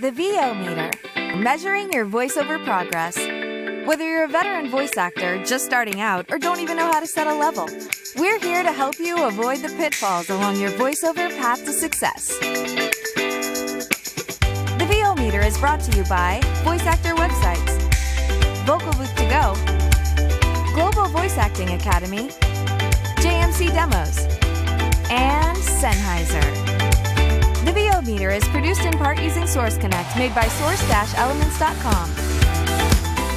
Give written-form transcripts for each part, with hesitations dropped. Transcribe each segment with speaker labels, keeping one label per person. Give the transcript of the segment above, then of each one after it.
Speaker 1: The VO Meter, measuring your voiceover progress. Whether you're a veteran voice actor just starting out or don't even know how to set a level, we're here to help you avoid the pitfalls along your voiceover path to success. The VO Meter is brought to you by Voice Actor Websites, Vocal Booth to Go, Global Voice Acting Academy, JMC Demos, and Sennheiser. The VO Meter is produced in part using Source Connect, made by source-elements.com.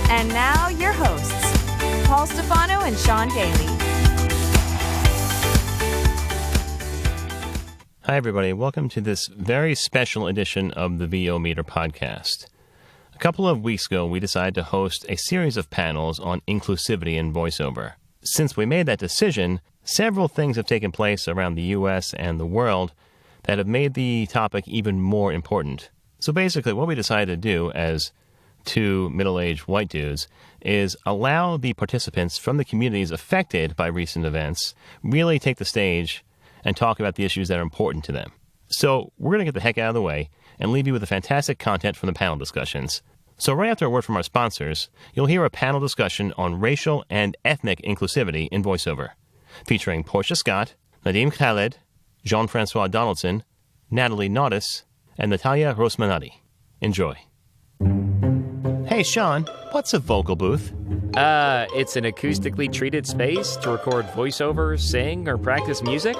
Speaker 1: And now, your hosts, Paul Stefano and Sean Daly.
Speaker 2: Hi, everybody. Welcome to this very special edition of the VO Meter podcast. A couple of weeks ago, we decided to host a series of panels on inclusivity in voiceover. Since we made that decision, several things have taken place around the U.S. and the world that have made the topic even more important. So basically, what we decided to do as two middle-aged white dudes is allow the participants from the communities affected by recent events really take the stage and talk about the issues that are important to them. So we're going to get the heck out of the way and leave you with the fantastic content from the panel discussions. So right after a word from our sponsors, you'll hear a panel discussion on racial and ethnic inclusivity in voiceover, featuring Portia Scott, Nadeem Khaled, Jean-Francois Donaldson, Natalie Naudus, and Natalia Rosminati. Enjoy. Hey, Sean, what's a vocal booth?
Speaker 3: It's an acoustically treated space to record voiceover, sing, or practice music.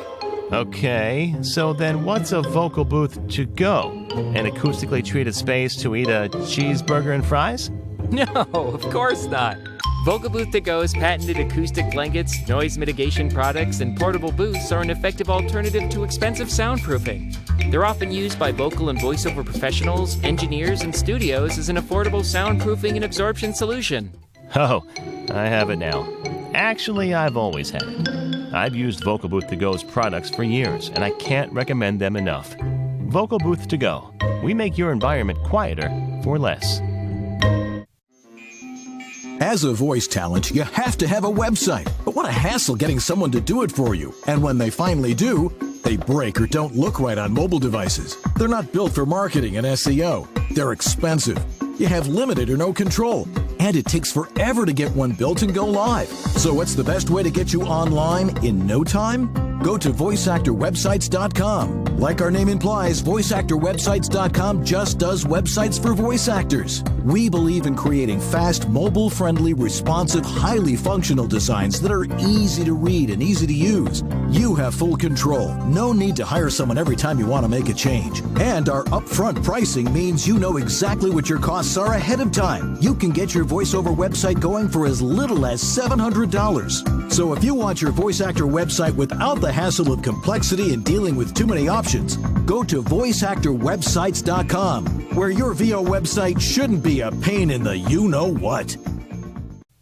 Speaker 2: Okay, so then what's a vocal booth to go? An acoustically treated space to eat a cheeseburger and fries?
Speaker 3: No, of course not. Vocal Booth To Go's patented acoustic blankets, noise mitigation products, and portable booths are an effective alternative to expensive soundproofing. They're often used by vocal and voiceover professionals, engineers, and studios as an affordable soundproofing and absorption solution.
Speaker 2: Oh, I have it now. Actually, I've always had it. I've used Vocal Booth To Go's products for years, and I can't recommend them enough. Vocal Booth To Go. We make your environment quieter for less.
Speaker 4: As a voice talent, you have to have a website. But what a hassle getting someone to do it for you. And when they finally do, they break or don't look right on mobile devices. They're not built for marketing and SEO. They're expensive. You have limited or no control. And it takes forever to get one built and go live. So what's the best way to get you online in no time? Go to voiceactorwebsites.com. Like our name implies, voiceactorwebsites.com just does websites for voice actors. We believe in creating fast, mobile-friendly, responsive, highly functional designs that are easy to read and easy to use. You have full control. No need to hire someone every time you want to make a change. And our upfront pricing means you know exactly what your costs are ahead of time. You can get your voiceover website going for as little as $700. So if you want your voice actor website without the hassle of complexity and dealing with too many options, go to voiceactorwebsites.com, where your VO website shouldn't be a pain in the you-know-what.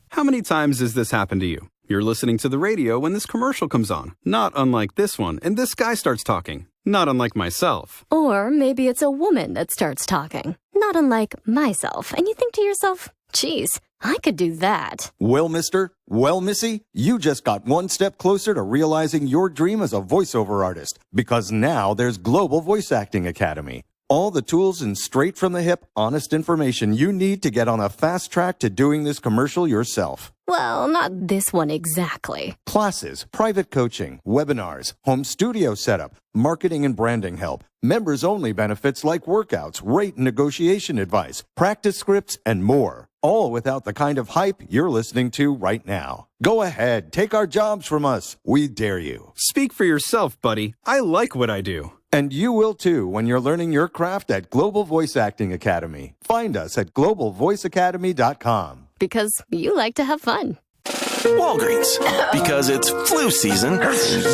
Speaker 5: How many times has this happened to you? You're listening to the radio when this commercial comes on, not unlike this one, and this guy starts talking, not unlike myself.
Speaker 6: Or maybe it's a woman that starts talking, not unlike myself, and you think to yourself, geez, I could do that.
Speaker 7: Well, mister, well, missy, you just got one step closer to realizing your dream as a voiceover artist, because now there's Global Voice Acting Academy. All the tools and straight-from-the-hip, honest information you need to get on a fast track to doing this commercial yourself.
Speaker 6: Well, not this one exactly.
Speaker 7: Classes, private coaching, webinars, home studio setup, marketing and branding help, members-only benefits like workouts, rate and negotiation advice, practice scripts, and more. All without the kind of hype you're listening to right now. Go ahead, take our jobs from us. We dare you.
Speaker 5: Speak for yourself, buddy. I like what I do.
Speaker 7: And you will too when you're learning your craft at Global Voice Acting Academy. Find us at globalvoiceacademy.com.
Speaker 6: Because you like to have fun.
Speaker 8: Walgreens, because it's flu season.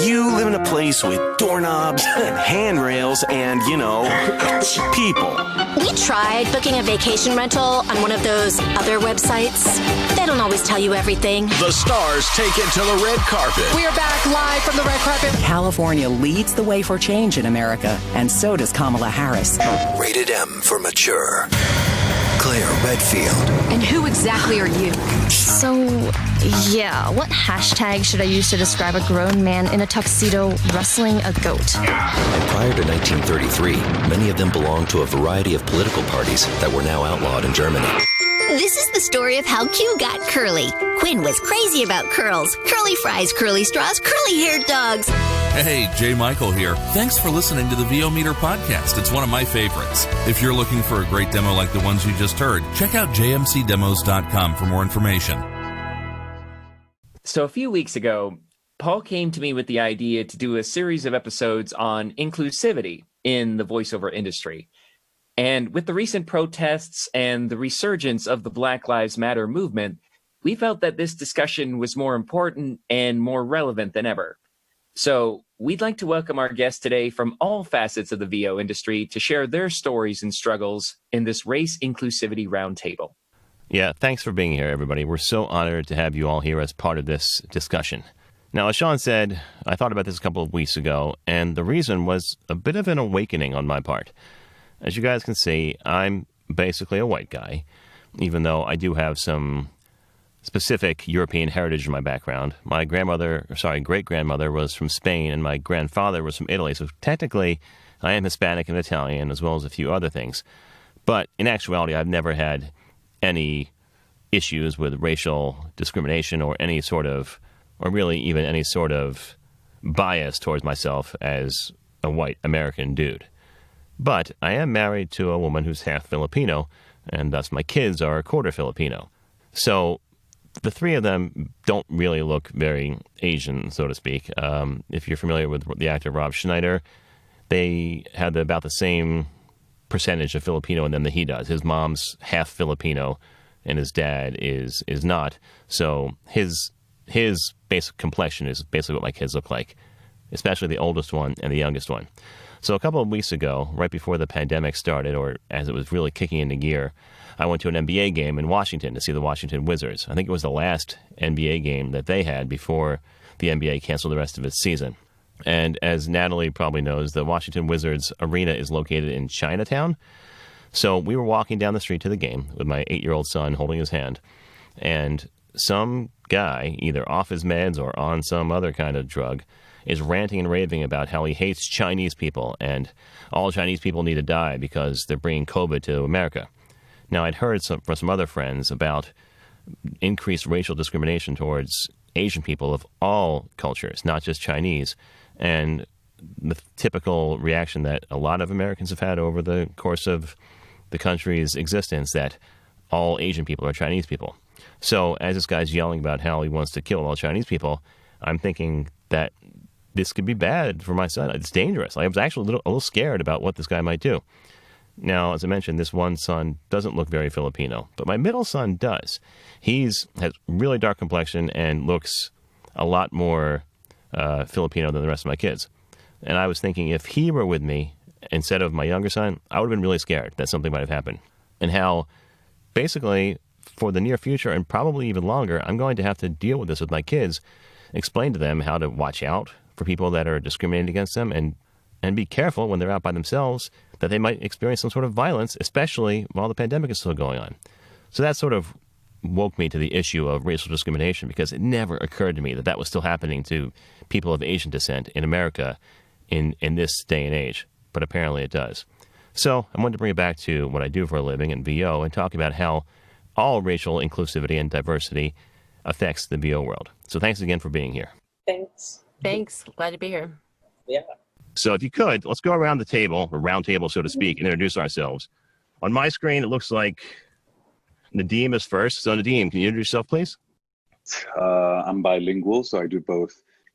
Speaker 8: You live in a place with doorknobs and handrails and, people.
Speaker 9: We tried booking a vacation rental on one of those other websites. They don't always tell you everything.
Speaker 8: The stars take it to the red carpet.
Speaker 10: We are back live from the red carpet.
Speaker 11: California leads the way for change in America, and so does Kamala Harris.
Speaker 8: Rated M for mature.
Speaker 12: Claire Redfield.
Speaker 13: And who exactly are you?
Speaker 6: So, yeah, what hashtag should I use to describe a grown man in a tuxedo wrestling a goat?
Speaker 12: And prior to 1933, many of them belonged to a variety of political parties that were now outlawed in Germany.
Speaker 14: This is the story of how Q got curly. Quinn was crazy about curls. Curly fries, curly straws, curly-haired dogs.
Speaker 15: Hey, Jay Michael here. Thanks for listening to the VO Meter podcast. It's one of my favorites. If you're looking for a great demo like the ones you just heard, check out jmcdemos.com for more information.
Speaker 3: So a few weeks ago, Paul came to me with the idea to do a series of episodes on inclusivity in the voiceover industry. And with the recent protests and the resurgence of the Black Lives Matter movement, we felt that this discussion was more important and more relevant than ever. So we'd like to welcome our guests today from all facets of the VO industry to share their stories and struggles in this race inclusivity roundtable.
Speaker 2: Yeah, thanks for being here, everybody. We're so honored to have you all here as part of this discussion. Now, as Sean said, I thought about this a couple of weeks ago, and the reason was a bit of an awakening on my part. As you guys can see, I'm basically a white guy, even though I do have some specific European heritage in my background. My great-grandmother was from Spain, and my grandfather was from Italy. So technically, I am Hispanic and Italian, as well as a few other things. But in actuality, I've never had any issues with racial discrimination or any sort of bias towards myself as a white American dude. But I am married to a woman who's half Filipino, and thus my kids are a quarter Filipino. So the three of them don't really look very Asian, so to speak. If you're familiar with the actor Rob Schneider, they have about the same percentage of Filipino in them that he does. His mom's half Filipino, and his dad is not. So his basic complexion is basically what my kids look like, especially the oldest one and the youngest one. So a couple of weeks ago, right before the pandemic started, or as it was really kicking into gear, I went to an NBA game in Washington to see the Washington Wizards. I think it was the last NBA game that they had before the NBA canceled the rest of its season. And as Natalie probably knows, the Washington Wizards arena is located in Chinatown. So we were walking down the street to the game with my 8-year-old son holding his hand, and some guy, either off his meds or on some other kind of drug, is ranting and raving about how he hates Chinese people and all Chinese people need to die because they're bringing COVID to America. Now, I'd heard from some other friends about increased racial discrimination towards Asian people of all cultures, not just Chinese, and the typical reaction that a lot of Americans have had over the course of the country's existence, that all Asian people are Chinese people. So as this guy's yelling about how he wants to kill all Chinese people, I'm thinking that this could be bad for my son. It's dangerous. I was actually a little scared about what this guy might do. Now, as I mentioned, this one son doesn't look very Filipino, but my middle son does. Has really dark complexion and looks a lot more Filipino than the rest of my kids. And I was thinking, if he were with me instead of my younger son, I would have been really scared that something might have happened. And how, basically, for the near future and probably even longer, I'm going to have to deal with this with my kids, explain to them how to watch out for people that are discriminated against them, and be careful when they're out by themselves that they might experience some sort of violence, especially while the pandemic is still going on. So that sort of woke me to the issue of racial discrimination, because it never occurred to me that that was still happening to people of Asian descent in America in this day and age. But apparently it does. So I wanted to bring it back to what I do for a living in VO and talk about how all racial inclusivity and diversity affects the VO world. So thanks again for being here.
Speaker 13: Thanks. Glad to be here.
Speaker 16: Yeah.
Speaker 2: So if you could, let's go around the table, or round table, so to speak, and introduce ourselves. On my screen, it looks like Nadeem is first. So Nadeem, can you introduce yourself, please?
Speaker 17: I'm bilingual, so I do both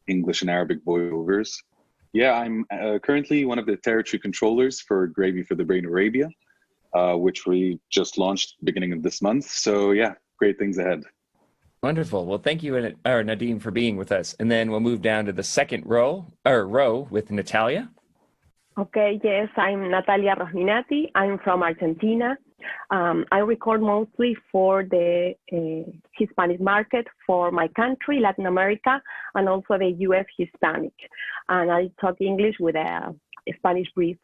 Speaker 17: English and Arabic voiceovers. Yeah, I'm currently one of the territory controllers for Gravy for the Brain Arabia, which we just launched beginning of this month. So yeah, great things ahead.
Speaker 3: Wonderful. Well, thank you, Nadeem, for being with us. And then we'll move down to the second row with Natalia.
Speaker 18: Okay, yes, I'm Natalia Rosminati. I'm from Argentina. I record mostly for the Hispanic market for my country, Latin America, and also the U.S. Hispanic. And I talk English with a Spanish brief.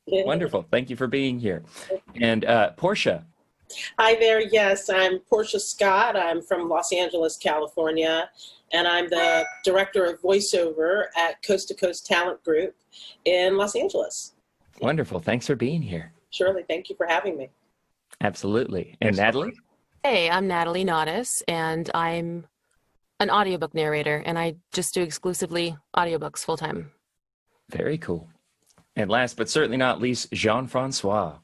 Speaker 3: Wonderful. Thank you for being here. And Portia.
Speaker 16: Hi there. Yes, I'm Portia Scott. I'm from Los Angeles, California, and I'm the director of voiceover at Coast to Coast Talent Group in Los Angeles.
Speaker 3: Wonderful. Thanks for being here.
Speaker 16: Surely. Thank you for having me.
Speaker 3: Absolutely. And Natalie?
Speaker 13: Hey, I'm Natalie Naudus, and I'm an audiobook narrator, and I just do exclusively audiobooks full-time.
Speaker 3: Very cool. And last but certainly not least, Jean-Francois.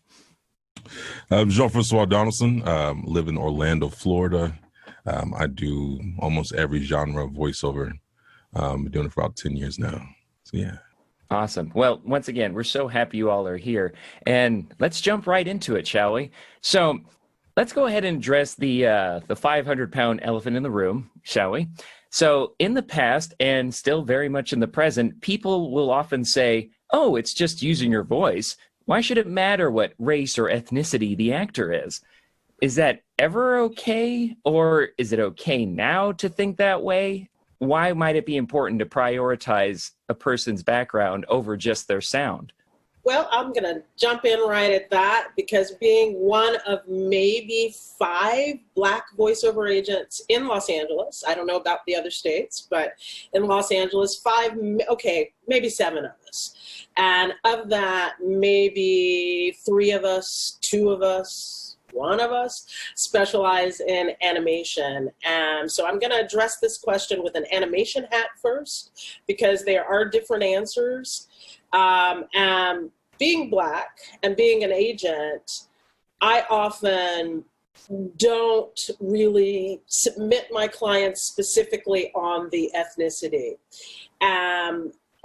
Speaker 19: I'm Jean-Francois Donaldson. Live in Orlando, Florida. I do almost every genre of voiceover. Been doing it for about 10 years now. So, yeah.
Speaker 3: Awesome. Well, once again, we're so happy you all are here. And let's jump right into it, shall we? So let's go ahead and address the 500-pound elephant in the room, shall we? So in the past, and still very much in the present, people will often say, oh, it's just using your voice. Why should it matter what race or ethnicity the actor is? Is that ever okay? Or is it okay now to think that way? Why might it be important to prioritize a person's background over just their sound?
Speaker 16: Well, I'm going to jump in right at that because being one of maybe 5 Black voiceover agents in Los Angeles, I don't know about the other states, but in Los Angeles, 5, okay, maybe 7 of us. And of that, maybe 3 of us, 2 of us, 1 of us specialize in animation. And so I'm going to address this question with an animation hat first because there are different answers. And being Black and being an agent, I often don't really submit my clients specifically on the ethnicity.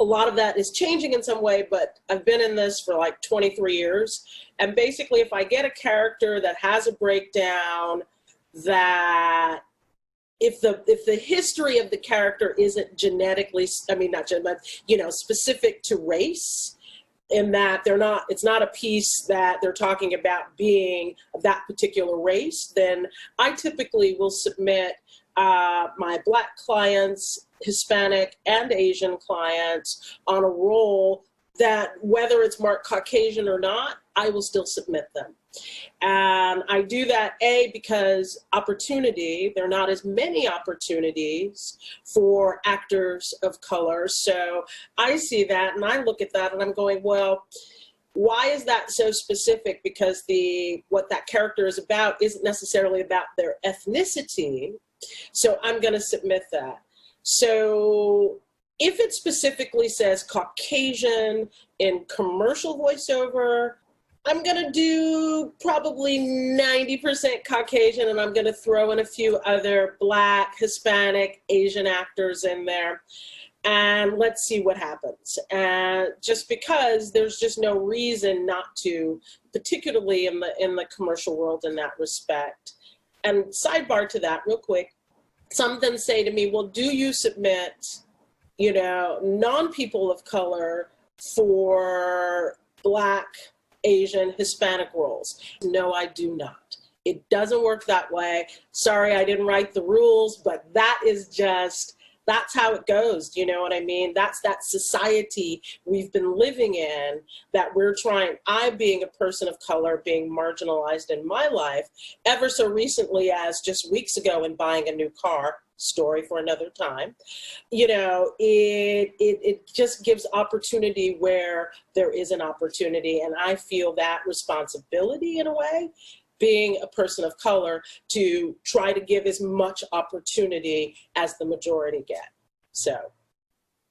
Speaker 16: A lot of that is changing in some way, but I've been in this for like 23 years. And basically, if I get a character that has a breakdown, that if the history of the character isn't genetically, I mean, not genetic, you know, specific to race, in that it's not a piece that they're talking about being of that particular race, then I typically will submit my Black clients, Hispanic and Asian clients on a role that whether it's marked Caucasian or not, I will still submit them. And I do that, A, because opportunity, there are not as many opportunities for actors of color. So I see that and I look at that and I'm going, well, why is that so specific? Because what that character is about isn't necessarily about their ethnicity. So I'm going to submit that. So if it specifically says Caucasian in commercial voiceover, I'm going to do probably 90% Caucasian, and I'm going to throw in a few other Black, Hispanic, Asian actors in there. And let's see what happens. And just because there's just no reason not to, particularly in the commercial world in that respect. And sidebar to that real quick, some then say to me, well, do you submit, you know, non-people of color for Black, Asian, Hispanic roles? No, I do not. It doesn't work that way. Sorry, I didn't write the rules, but that is just, that's how it goes. Do you know what I mean? That's that society we've been living in that we're trying, I being a person of color, being marginalized in my life, ever so recently as just weeks ago in buying a new car, story for another time, you know, it just gives opportunity where there is an opportunity. And I feel that responsibility in a way, being a person of color, to try to give as much opportunity as the majority get. So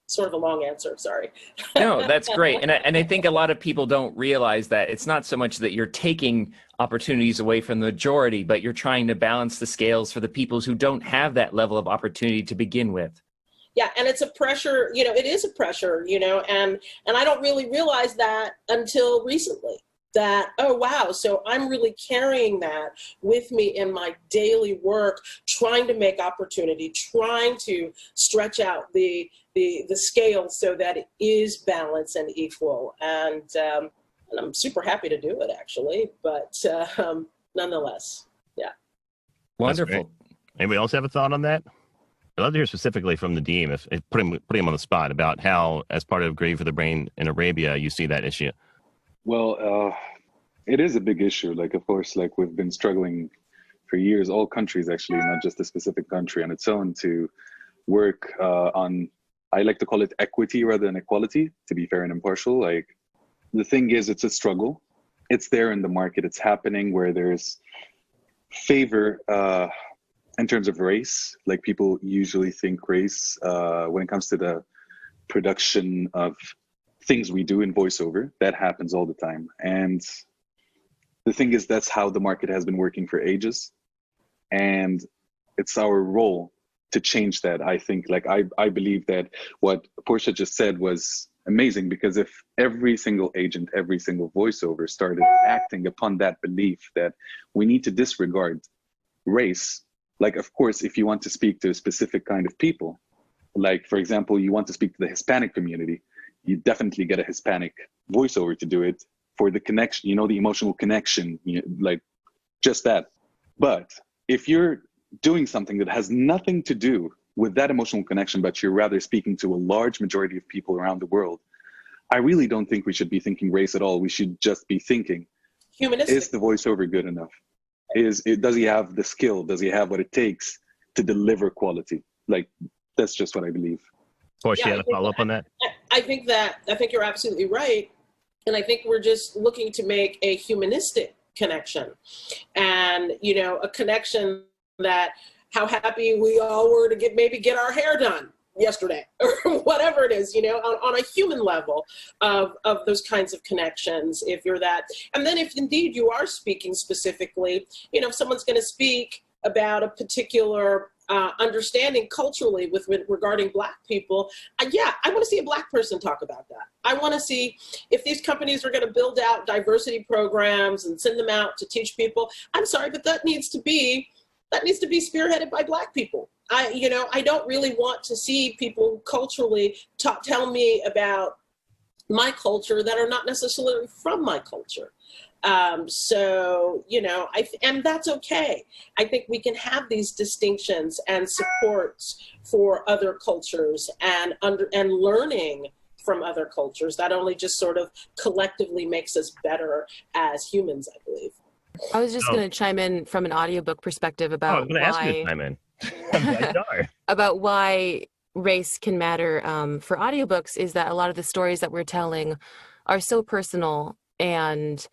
Speaker 16: sort of a long answer, sorry.
Speaker 3: No, that's great. And I think a lot of people don't realize that it's not so much that you're taking opportunities away from the majority, but you're trying to balance the scales for the people who don't have that level of opportunity to begin with.
Speaker 16: Yeah, and it's a pressure, you know, it is a pressure, you know, and I don't really realize that until recently. That, oh, wow, so I'm really carrying that with me in my daily work, trying to make opportunity, trying to stretch out the scale so that it is balanced and equal. And I'm super happy to do it, actually, but nonetheless, yeah.
Speaker 2: Wonderful. Anybody else have a thought on that? I'd love to hear specifically from Nadeem, if putting him on the spot, about how, as part of Gravy for the Brain in Arabia, you see that issue.
Speaker 17: Well, It is a big issue. Like, of course, like we've been struggling for years, all countries actually, not just a specific country on its own, to work on, I like to call it equity rather than equality, to be fair and impartial. Like, the thing is, it's a struggle. It's there in the market. It's happening where there's favor in terms of race. Like, people usually think race when it comes to the production of things we do in voiceover. That happens all the time. And the thing is, that's how the market has been working for ages. And it's our role to change that. I think, like, I believe that what Portia just said was amazing, because if every single agent, every single voiceover started acting upon that belief that we need to disregard race, like, of course, if you want to speak to a specific kind of people, like, for example, you want to speak to the Hispanic community, you definitely get a Hispanic voiceover to do it for the connection, you know, the emotional connection, you know, like just that. But if you're doing something that has nothing to do with that emotional connection, but you're rather speaking to a large majority of people around the world, I really don't think we should be thinking race at all. We should just be thinking, humanistic. Is the voiceover good enough? Does he have the skill? Does he have what it takes to deliver quality? Like, that's just what I believe.
Speaker 2: Portia, you had a follow up on that?
Speaker 16: I think you're absolutely right. And I think we're just looking to make a humanistic connection, and, you know, a connection that how happy we all were to get our hair done yesterday or whatever it is, you know, on a human level of those kinds of connections, if you're that. And then if indeed you are speaking specifically, you know, if someone's going to speak about a particular understanding culturally regarding Black people, I want to see a Black person talk about that. I want to see if these companies are going to build out diversity programs and send them out to teach people. I'm sorry, but that needs to be spearheaded by Black people. I don't really want to see people culturally tell me about my culture that are not necessarily from my culture. So, you know, and that's okay. I think we can have these distinctions and supports for other cultures and learning from other cultures. That only just sort of collectively makes us better as humans, I believe.
Speaker 13: I was just going to chime in from an audiobook perspective about
Speaker 2: I was going to ask you to chime in.
Speaker 13: about why race can matter for audiobooks is that a lot of the stories that we're telling are so personal and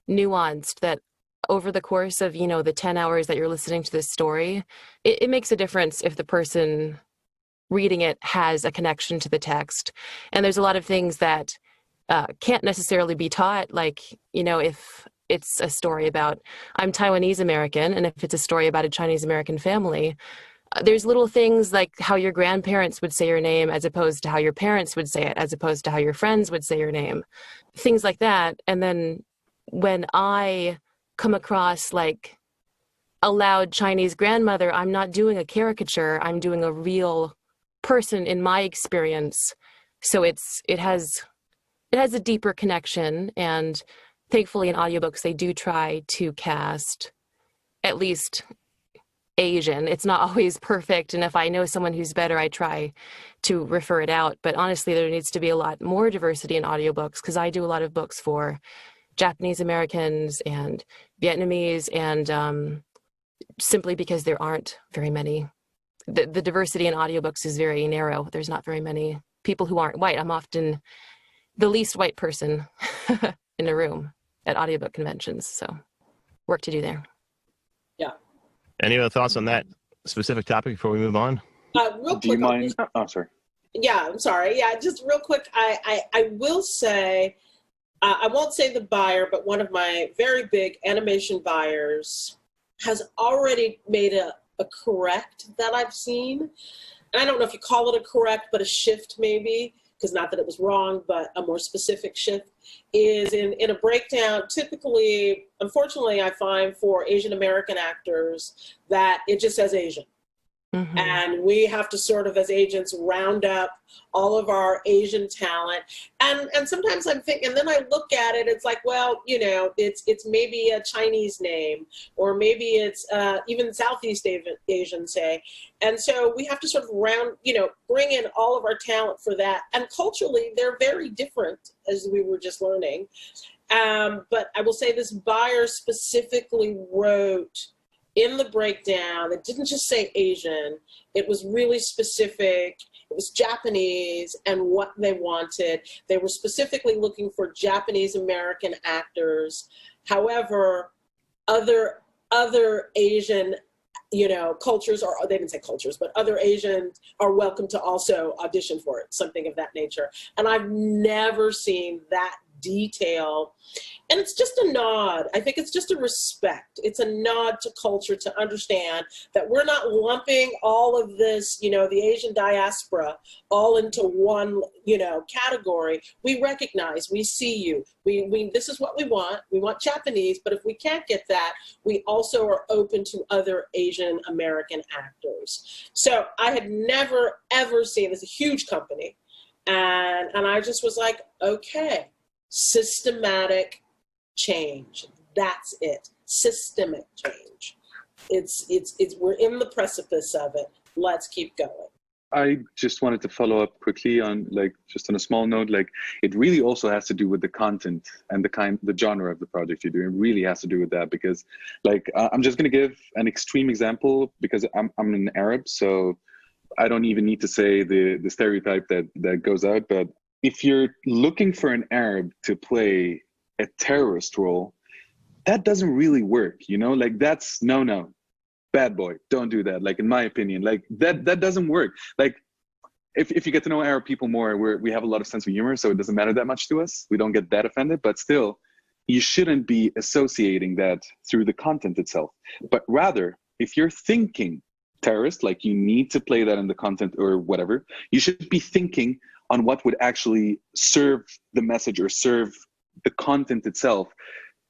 Speaker 13: nuanced that over the course of, you know, the 10 hours that you're listening to this story, it makes a difference if the person reading it has a connection to the text. And there's a lot of things that can't necessarily be taught, like, you know, if it's a story about I'm Taiwanese American, and if it's a story about a Chinese American family, there's little things like how your grandparents would say your name as opposed to how your parents would say it, as opposed to how your friends would say your name, things like that. And then when I come across like a loud Chinese grandmother, I'm not doing a caricature, I'm doing a real person in my experience. So it has a deeper connection, and thankfully in audiobooks they do try to cast at least Asian. It's not always perfect, and if I know someone who's better, I try to refer it out. But honestly, there needs to be a lot more diversity in audiobooks, because I do a lot of books for Japanese Americans and Vietnamese, and simply because there aren't very many. The diversity in audiobooks is very narrow. There's not very many people who aren't white. I'm often the least white person in a room at audiobook conventions, so work to do there.
Speaker 16: Yeah.
Speaker 2: Any other thoughts on that specific topic before we move on?
Speaker 16: Real quick.
Speaker 17: Do you mind? Oh, sorry.
Speaker 16: Yeah, I'm sorry. Yeah, just real quick. I will say, I won't say the buyer, but one of my very big animation buyers has already made a correct that I've seen. And I don't know if you call it a correct, but a shift maybe, because not that it was wrong, but a more specific shift is in a breakdown. Typically, unfortunately, I find for Asian American actors that it just says Asian. Mm-hmm. And we have to sort of, as agents, round up all of our Asian talent. And sometimes I'm thinking, and then I look at it, it's like, well, you know, it's maybe a Chinese name, or maybe it's even Southeast Asian, say. And so we have to sort of bring in all of our talent for that. And culturally, they're very different, as we were just learning. But I will say this buyer specifically wrote in the breakdown, it didn't just say Asian, it was really specific. It was Japanese and what they wanted. They were specifically looking for Japanese American actors. However, other Asian, cultures, or they didn't say cultures, but other Asians are welcome to also audition for it, something of that nature. And I've never seen that detail. And it's just a nod. I think it's just a respect. It's a nod to culture to understand that we're not lumping all of this, the Asian diaspora all into one, category. We recognize, we see you. We this is what we want. We want Japanese, but if we can't get that, we also are open to other Asian American actors. So I had never, ever seen, it's a huge company. And I just was like, okay, systematic change. That's it. Systemic change. It's we're in the precipice of it. Let's keep going.
Speaker 17: I just wanted to follow up quickly on just on a small note, it really also has to do with the content and the genre of the project you're doing. It really has to do with that because I'm just going to give an extreme example because I'm an Arab, so I don't even need to say the stereotype that goes out, but if you're looking for an Arab to play a terrorist role, that doesn't really work, that's no. Bad boy, don't do that. In my opinion, that doesn't work. If you get to know Arab people more, we have a lot of sense of humor, so it doesn't matter that much to us. We don't get that offended, but still, you shouldn't be associating that through the content itself. But rather, if you're thinking terrorist, you need to play that in the content or whatever, you should be thinking on what would actually serve the message or serve the content itself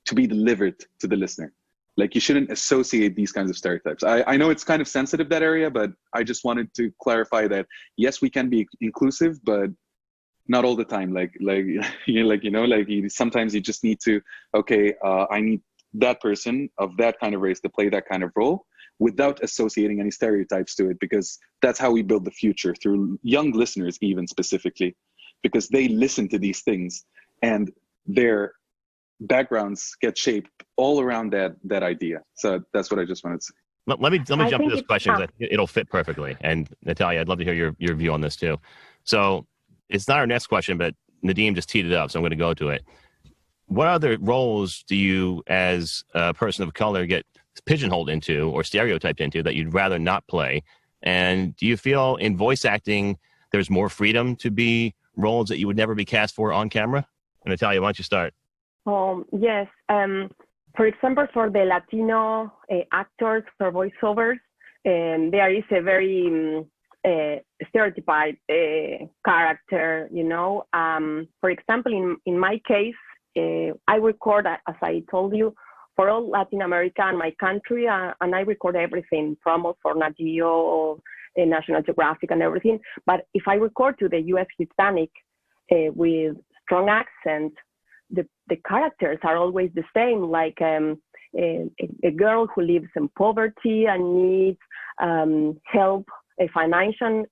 Speaker 17: to be delivered to the listener. You shouldn't associate these kinds of stereotypes. I know it's kind of sensitive, that area, but I just wanted to clarify that, yes, we can be inclusive, but not all the time. Sometimes you just need to, I need that person of that kind of race to play that kind of role without associating any stereotypes to it, because that's how we build the future, through young listeners even specifically, because they listen to these things and their backgrounds get shaped all around that idea. So that's what I just wanted to say.
Speaker 2: Let me jump to this question because it'll fit perfectly. And Natalia, I'd love to hear your view on this too. So it's not our next question, but Nadeem just teed it up, so I'm going to go to it. What other roles do you, as a person of color, get pigeonholed into or stereotyped into that you'd rather not play? And do you feel in voice acting there's more freedom to be roles that you would never be cast for on camera? And Natalia, why don't you start?
Speaker 18: Yes. For example, for the Latino actors for voiceovers, there is a very stereotyped character, For example, in my case, I record, as I told you, for all Latin America and my country, and I record everything, promos for Nat Geo, National Geographic and everything. But if I record to the U.S. Hispanic with strong accent, the characters are always the same, like a girl who lives in poverty and needs help, financial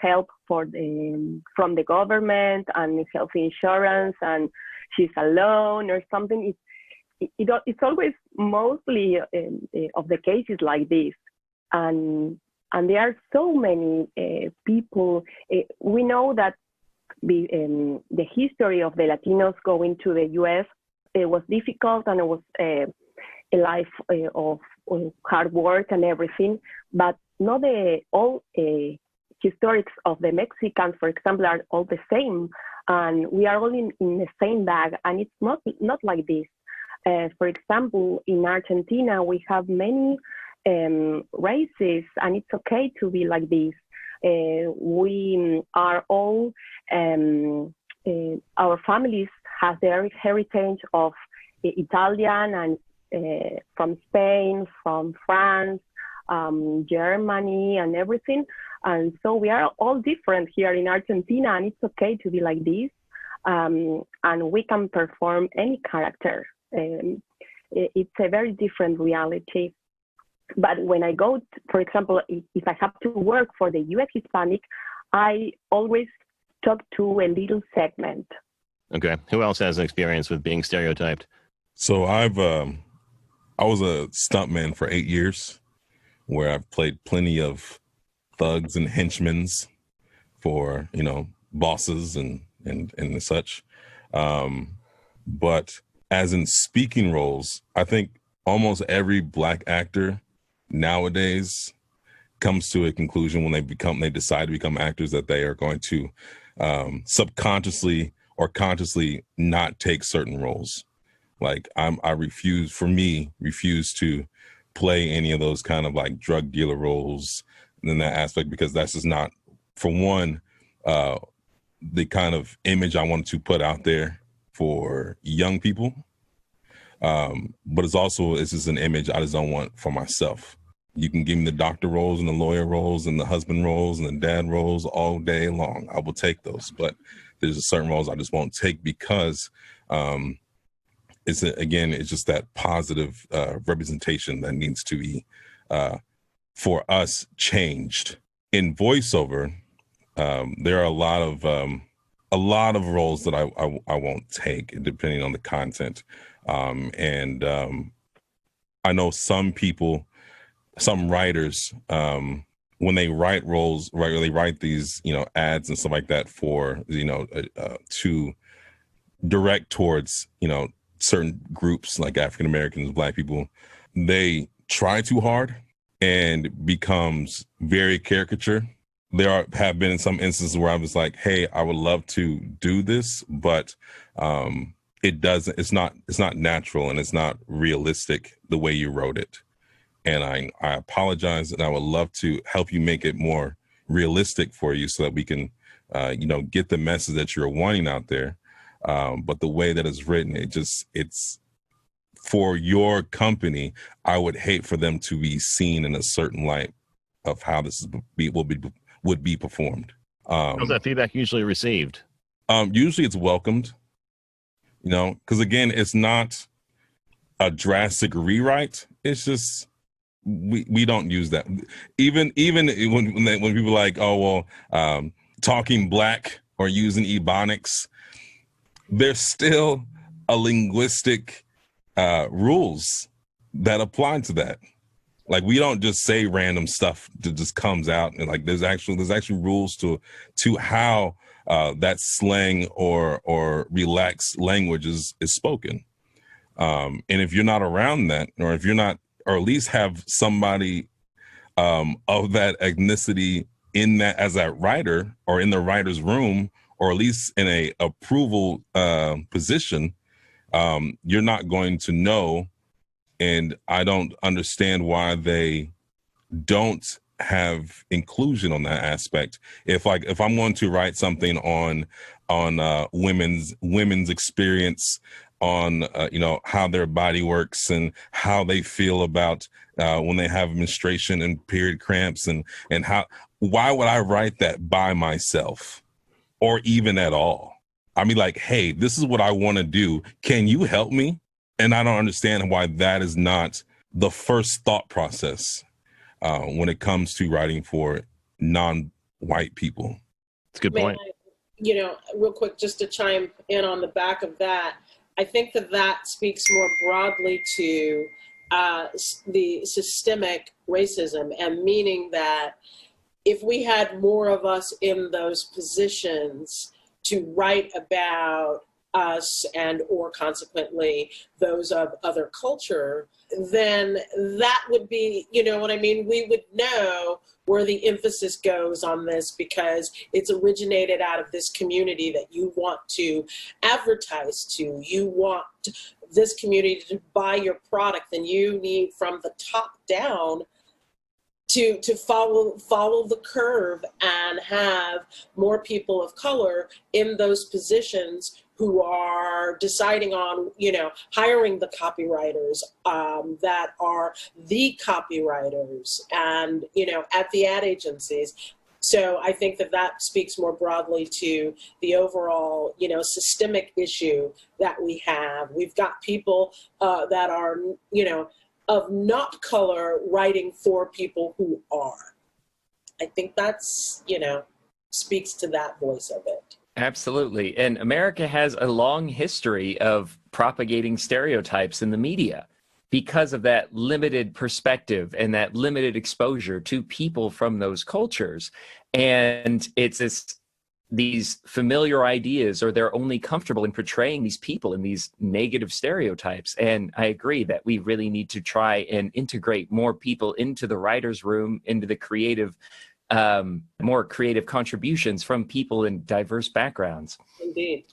Speaker 18: help from the government and health insurance, and she's alone or something. It's always mostly of the cases like this, and there are so many people. We know that the history of the Latinos going to the U.S. It was difficult, and it was a life of hard work and everything. But not all historics of the Mexicans, for example, are all the same, and we are all in the same bag. And it's not like this. For example, in Argentina, we have many races, and it's okay to be like this. We are all, our families have their heritage of Italian and from Spain, from France, Germany, and everything. And so we are all different here in Argentina, and it's okay to be like this. And we can perform any character. It's a very different reality. But when I go, for example, if I have to work for the U.S. Hispanic, I always talk to a little segment.
Speaker 2: Okay. Who else has experience with being stereotyped?
Speaker 19: So I was a stuntman for 8 years, where I've played plenty of thugs and henchmen for, bosses and such. But as in speaking roles, I think almost every Black actor nowadays comes to a conclusion when they decide to become actors that they are going to subconsciously or consciously not take certain roles. Like I refuse to play any of those kind of like drug dealer roles in that aspect, because that's just not, for one, the kind of image I wanted to put out there for young people. But it's just an image I just don't want for myself. You can give me the doctor roles and the lawyer roles and the husband roles and the dad roles all day long. I will take those, but there's a certain roles I just won't take because it's just that positive representation that needs to be for us changed. In voiceover, there are a lot of roles that I won't take depending on the content. And I know some writers, when they write roles, right, they write these, ads and stuff like that for, to direct towards, certain groups like African Americans, Black people, they try too hard and becomes very caricature. Have been some instances where I was like, hey, I would love to do this, but it's not natural and it's not realistic the way you wrote it. And I apologize, and I would love to help you make it more realistic for you so that we can, get the message that you're wanting out there. But the way that it's written, it's for your company. I would hate for them to be seen in a certain light of how this would be performed.
Speaker 2: How's that feedback usually received?
Speaker 19: Usually it's welcomed, because again, it's not a drastic rewrite. It's just, we don't use that. Even when people are like, oh, well, talking Black or using Ebonics, there's still a linguistic rules that apply to that. Like, we don't just say random stuff that just comes out, and like there's actually rules to how that slang or relaxed language is spoken. And if you're not around that, or if you're not, or at least have somebody of that ethnicity in that as that writer, or in the writer's room, or at least in a approval position, you're not going to know. And I don't understand why they don't have inclusion on that aspect. If I'm going to write something on women's experience, on how their body works and how they feel about when they have menstruation and period cramps, and why would I write that by myself or even at all? I mean, like, hey, this is what I want to do. Can you help me? And I don't understand why that is not the first thought process when it comes to writing for non-white people.
Speaker 2: It's a good point.
Speaker 16: Real quick, just to chime in on the back of that, I think that speaks more broadly to the systemic racism, and meaning that if we had more of us in those positions to write about us and or consequently those of other culture, then that would be, what I mean? We would know where the emphasis goes on this, because it's originated out of this community that you want to advertise to. You want this community to buy your product, then you need from the top down to follow the curve and have more people of color in those positions who are deciding on, hiring the copywriters that are the copywriters and, at the ad agencies. So I think that speaks more broadly to the overall, systemic issue that we have. We've got people that are, of not color writing for people who are. I think that's, speaks to that voice of it.
Speaker 3: Absolutely. And America has a long history of propagating stereotypes in the media because of that limited perspective and that limited exposure to people from those cultures. And these familiar ideas, or they're only comfortable in portraying these people in these negative stereotypes. And I agree that we really need to try and integrate more people into the writer's room, into the creative, more creative contributions from people in diverse backgrounds.
Speaker 16: Indeed.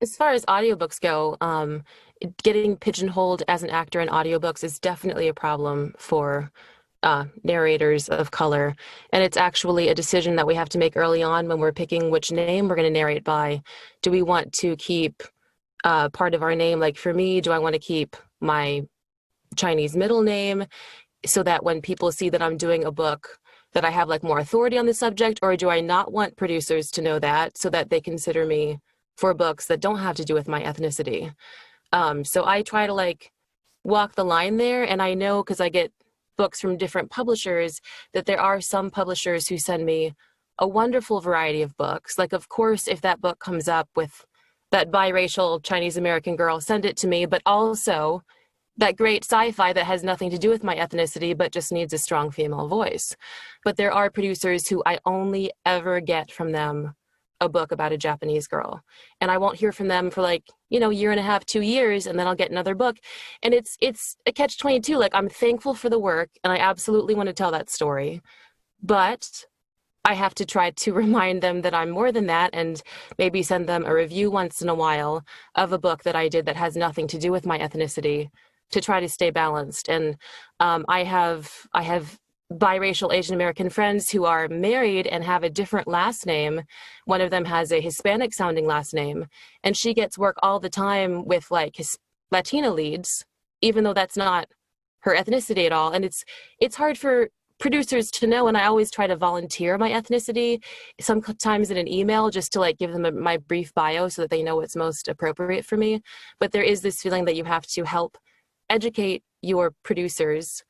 Speaker 13: As far as audiobooks go, getting pigeonholed as an actor in audiobooks is definitely a problem for narrators of color. And it's actually a decision that we have to make early on when we're picking which name we're going to narrate by. Do we want to keep part of our name? Like for me, do I want to keep my Chinese middle name so that when people see that I'm doing a book that I have like more authority on the subject, or do I not want producers to know that so that they consider me for books that don't have to do with my ethnicity? So I try to like walk the line there, and I know because I get books from different publishers that there are some publishers who send me a wonderful variety of books. Like, of course, if that book comes up with that biracial Chinese American girl, send it to me, but also that great sci-fi that has nothing to do with my ethnicity, but just needs a strong female voice. But there are producers who I only ever get from them a book about a Japanese girl. And I won't hear from them for like, year and a half, 2 years, and then I'll get another book. And it's a catch-22. Like, I'm thankful for the work, and I absolutely want to tell that story. But I have to try to remind them that I'm more than that, and maybe send them a review once in a while of a book that I did that has nothing to do with my ethnicity, to try to stay balanced. And I have biracial Asian American friends who are married and have a different last name. One of them has a Hispanic sounding last name, and she gets work all the time with like his Latina leads, even though that's not her ethnicity at all. And it's hard for producers to know, and I always try to volunteer my ethnicity, sometimes in an email, just to like give them my brief bio so that they know what's most appropriate for me. But there is this feeling that you have to help educate your producers,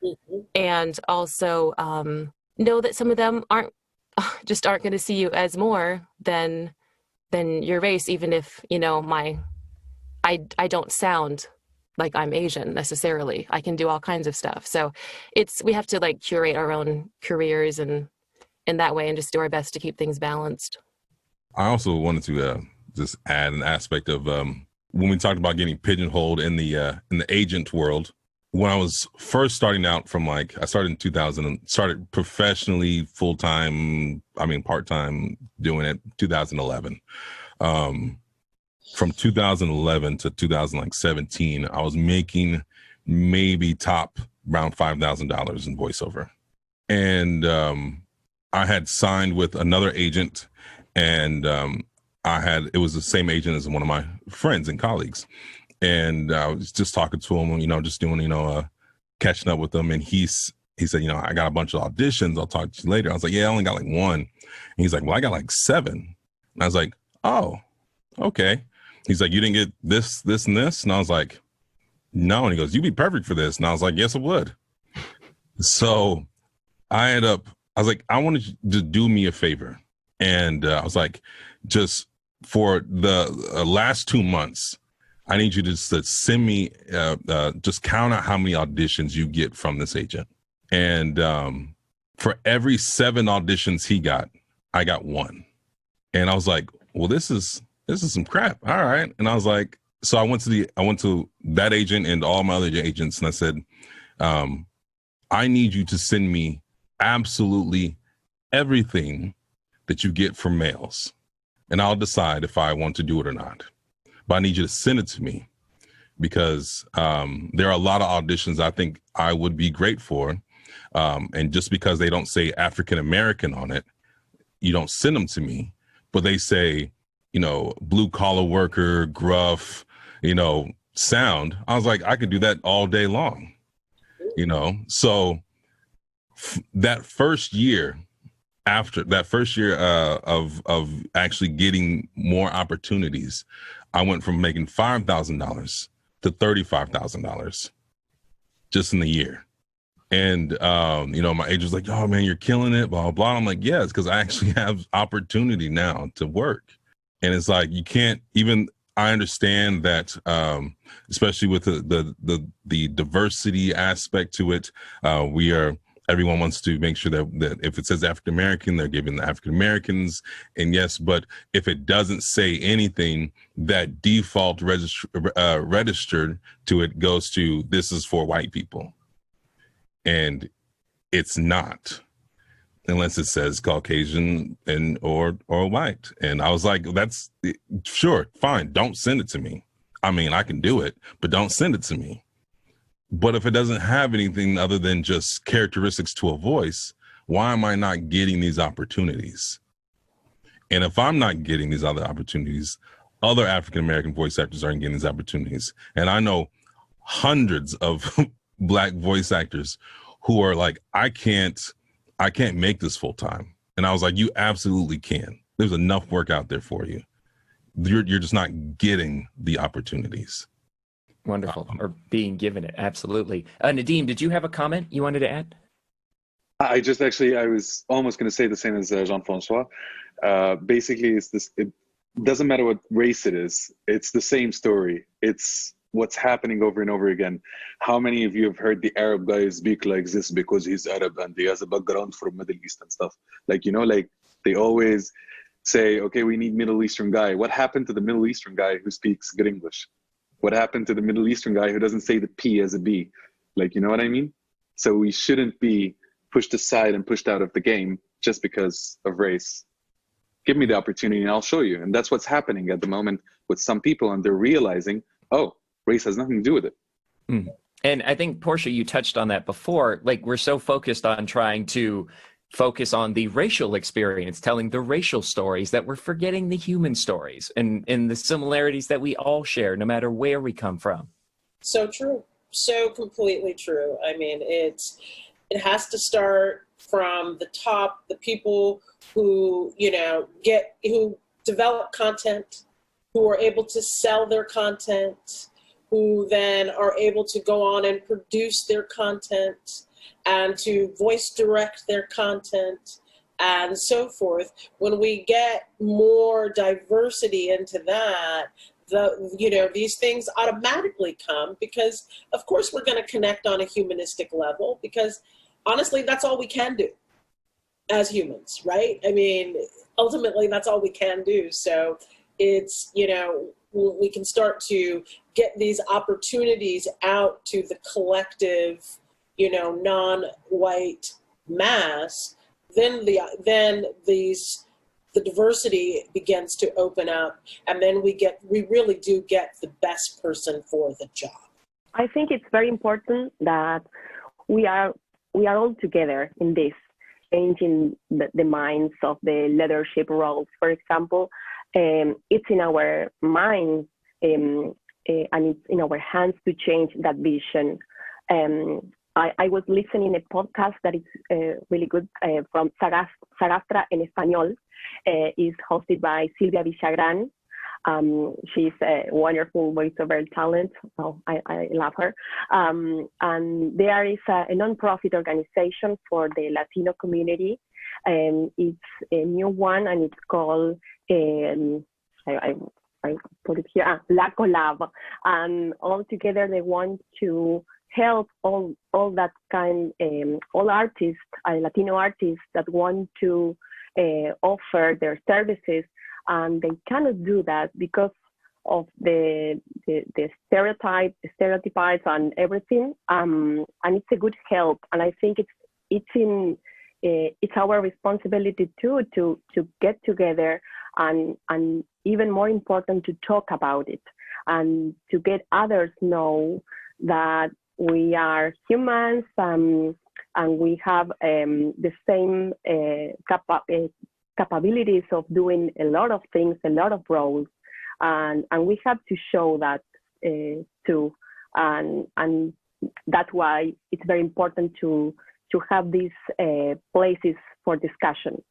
Speaker 13: and also know that some of them aren't going to see you as more than your race, even if I don't sound like I'm Asian necessarily. I can do all kinds of stuff. So we have to like curate our own careers and in that way, and just do our best to keep things balanced.
Speaker 19: I also wanted to just add an aspect of when we talked about getting pigeonholed in the agent world. When I was first starting out I started in 2000 and started professionally part-time doing it 2011. From 2011 to 2017, I was making maybe top around $5,000 in voiceover. And I had signed with another agent, and it was the same agent as one of my friends and colleagues. And I was just talking to him, just doing, catching up with him. And he said, I got a bunch of auditions. I'll talk to you later. I was like, yeah, I only got like one. And he's like, well, I got like 7. And I was like, oh, okay. He's like, you didn't get this, this, and this? And I was like, no. And he goes, you'd be perfect for this. And I was like, yes, I would. So I was like, I wanted you to do me a favor. And I was like, just for the last 2 months, I need you to send me, just count out how many auditions you get from this agent. And for every 7 auditions he got, I got 1. And I was like, well, this is some crap. All right. And I was like, so I went to that agent and all my other agents, and I said, I need you to send me absolutely everything that you get from males, and I'll decide if I want to do it or not. But I need you to send it to me, because there are a lot of auditions I think I would be great for. And just because they don't say African American on it, you don't send them to me. But they say, blue collar worker, gruff, sound. I was like, I could do that all day long, So that first year, of actually getting more opportunities, I went from making $5,000 to $35,000 just in the year. And, my agent was like, oh man, you're killing it, blah, blah, blah. I'm like, yes, because I actually have opportunity now to work. And it's like, you can't even, I understand that, especially with the diversity aspect to it, everyone wants to make sure that if it says African American, they're giving the African Americans. And yes, but if it doesn't say anything, that default registered to it goes to, this is for white people. And it's not, unless it says Caucasian or white. And I was like, that's sure, fine. Don't send it to me. I mean, I can do it, but don't send it to me. But if it doesn't have anything other than just characteristics to a voice, why am I not getting these opportunities? And if I'm not getting these other opportunities, other African-American voice actors aren't getting these opportunities. And I know hundreds of Black voice actors who are like, I can't make this full time. And I was like, you absolutely can. There's enough work out there for you. You're just not getting the opportunities.
Speaker 3: Wonderful. Or being given it. Absolutely. Nadeem, did you have a comment you wanted to add?
Speaker 17: I was almost going to say the same as Jean-Francois. Basically, it doesn't matter what race it is. It's the same story. It's what's happening over and over again. How many of you have heard the Arab guy speak like this because he's Arab and he has a background from Middle East and stuff? Like they always say, okay, we need Middle Eastern guy. What happened to the Middle Eastern guy who speaks good English? What happened to the Middle Eastern guy who doesn't say the P as a B? You know what I mean? So we shouldn't be pushed aside and pushed out of the game just because of race. Give me the opportunity and I'll show you. And that's what's happening at the moment with some people, and they're realizing, oh, race has nothing to do with it.
Speaker 3: Mm. And I think, Portia, you touched on that before. We're so focused on trying to focus on the racial experience, telling the racial stories, that we're forgetting the human stories and the similarities that we all share, no matter where we come from. So true.
Speaker 16: So completely true. I mean, it has to start from the top, the people who, who develop content, who are able to sell their content, who then are able to go on and produce their content and to voice direct their content and so forth. When we get more diversity into that, these things automatically come, because of course we're going to connect on a humanistic level, because honestly, that's all we can do as humans, right? I mean, ultimately that's all we can do. So it's, we can start to get these opportunities out to the collective, non-white mass, then the diversity begins to open up, and then we really do get the best person for the job.
Speaker 18: I think it's very important that we are all together in this, changing the minds of the leadership roles. For example, it's in our minds and it's in our hands to change that vision. I was listening a podcast that is really good from Sagastra en Español. Is hosted by Silvia Villagrán. She's a wonderful voiceover talent. Oh, I love her. And there is a non-profit organization for the Latino community. It's a new one, and it's called, I put it here, La Collab. And all together they want to help all that kind, all artists, Latino artists that want to offer their services, and they cannot do that because of the stereotypes and everything. And it's a good help, and I think it's our responsibility too to get together and even more important to talk about it and to get others know that we are humans and we have the same capabilities of doing a lot of things, a lot of roles, and we have to show that too, and that's why it's very important to have these places for discussion.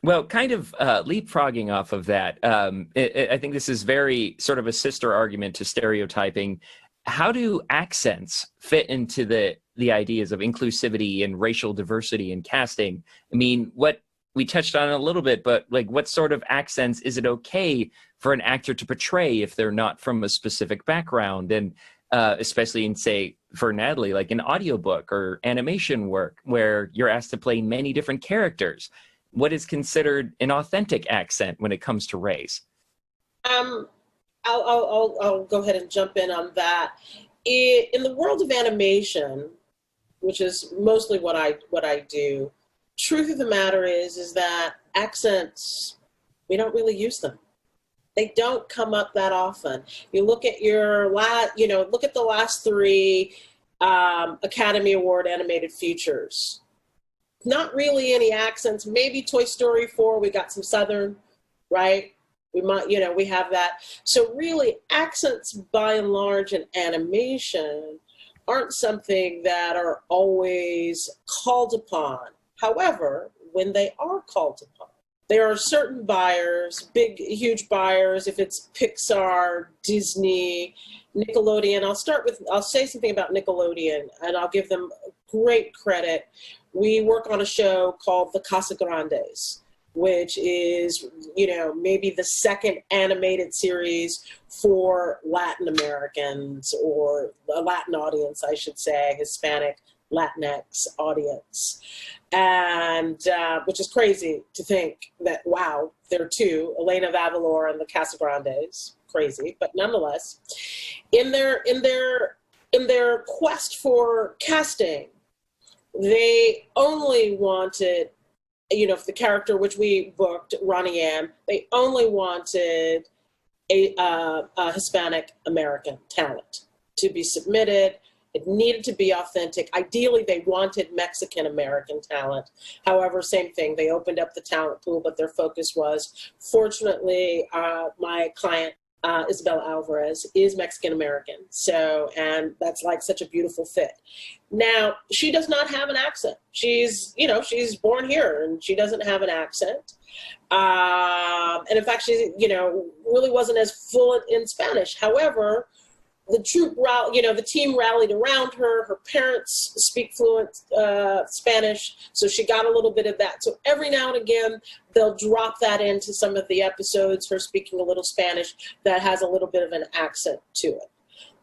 Speaker 3: Well, kind of leapfrogging off of that, I think this is very sort of a sister argument to stereotyping. How do accents fit into the ideas of inclusivity and racial diversity in casting? I mean, what we touched on a little bit, but what sort of accents is it okay for an actor to portray if they're not from a specific background. And especially in, say, for Natalie, like an audiobook or animation work where you're asked to play many different characters. What is considered an authentic accent when it comes to race?
Speaker 16: I'll go ahead and jump in on that. In the world of animation, which is mostly what I do, truth of the matter is that accents, we don't really use them. They don't come up that often. You look at look at the last 3 Academy Award animated features. Not really any accents. Maybe Toy Story 4, we got some Southern, right? We might, we have that. So really, accents by and large in animation aren't something that are always called upon. However, when they are called upon, there are certain buyers, big, huge buyers, if it's Pixar, Disney, Nickelodeon. I'll say something about Nickelodeon, and I'll give them great credit. We work on a show called The Casa Grandes, which is, maybe the second animated series for Latin Americans, or a Latin audience, I should say, Hispanic, Latinx audience. And which is crazy to think that, wow, there are 2, Elena Vavalor and the Casa Grandes. Crazy, but nonetheless, in their quest for casting, they only wanted, for the character which we booked, Ronnie Ann, they only wanted a Hispanic American talent to be submitted. It needed to be authentic. Ideally, they wanted Mexican American talent. However, same thing, they opened up the talent pool, but their focus was, fortunately, my client, Isabella Alvarez, is Mexican American. So, and that's like such a beautiful fit. Now, she does not have an accent. She's born here and she doesn't have an accent. And in fact, she, really wasn't as fluent in Spanish. However, the team rallied around her. Her parents speak fluent Spanish, so she got a little bit of that. So every now and again, they'll drop that into some of the episodes, her speaking a little Spanish that has a little bit of an accent to it.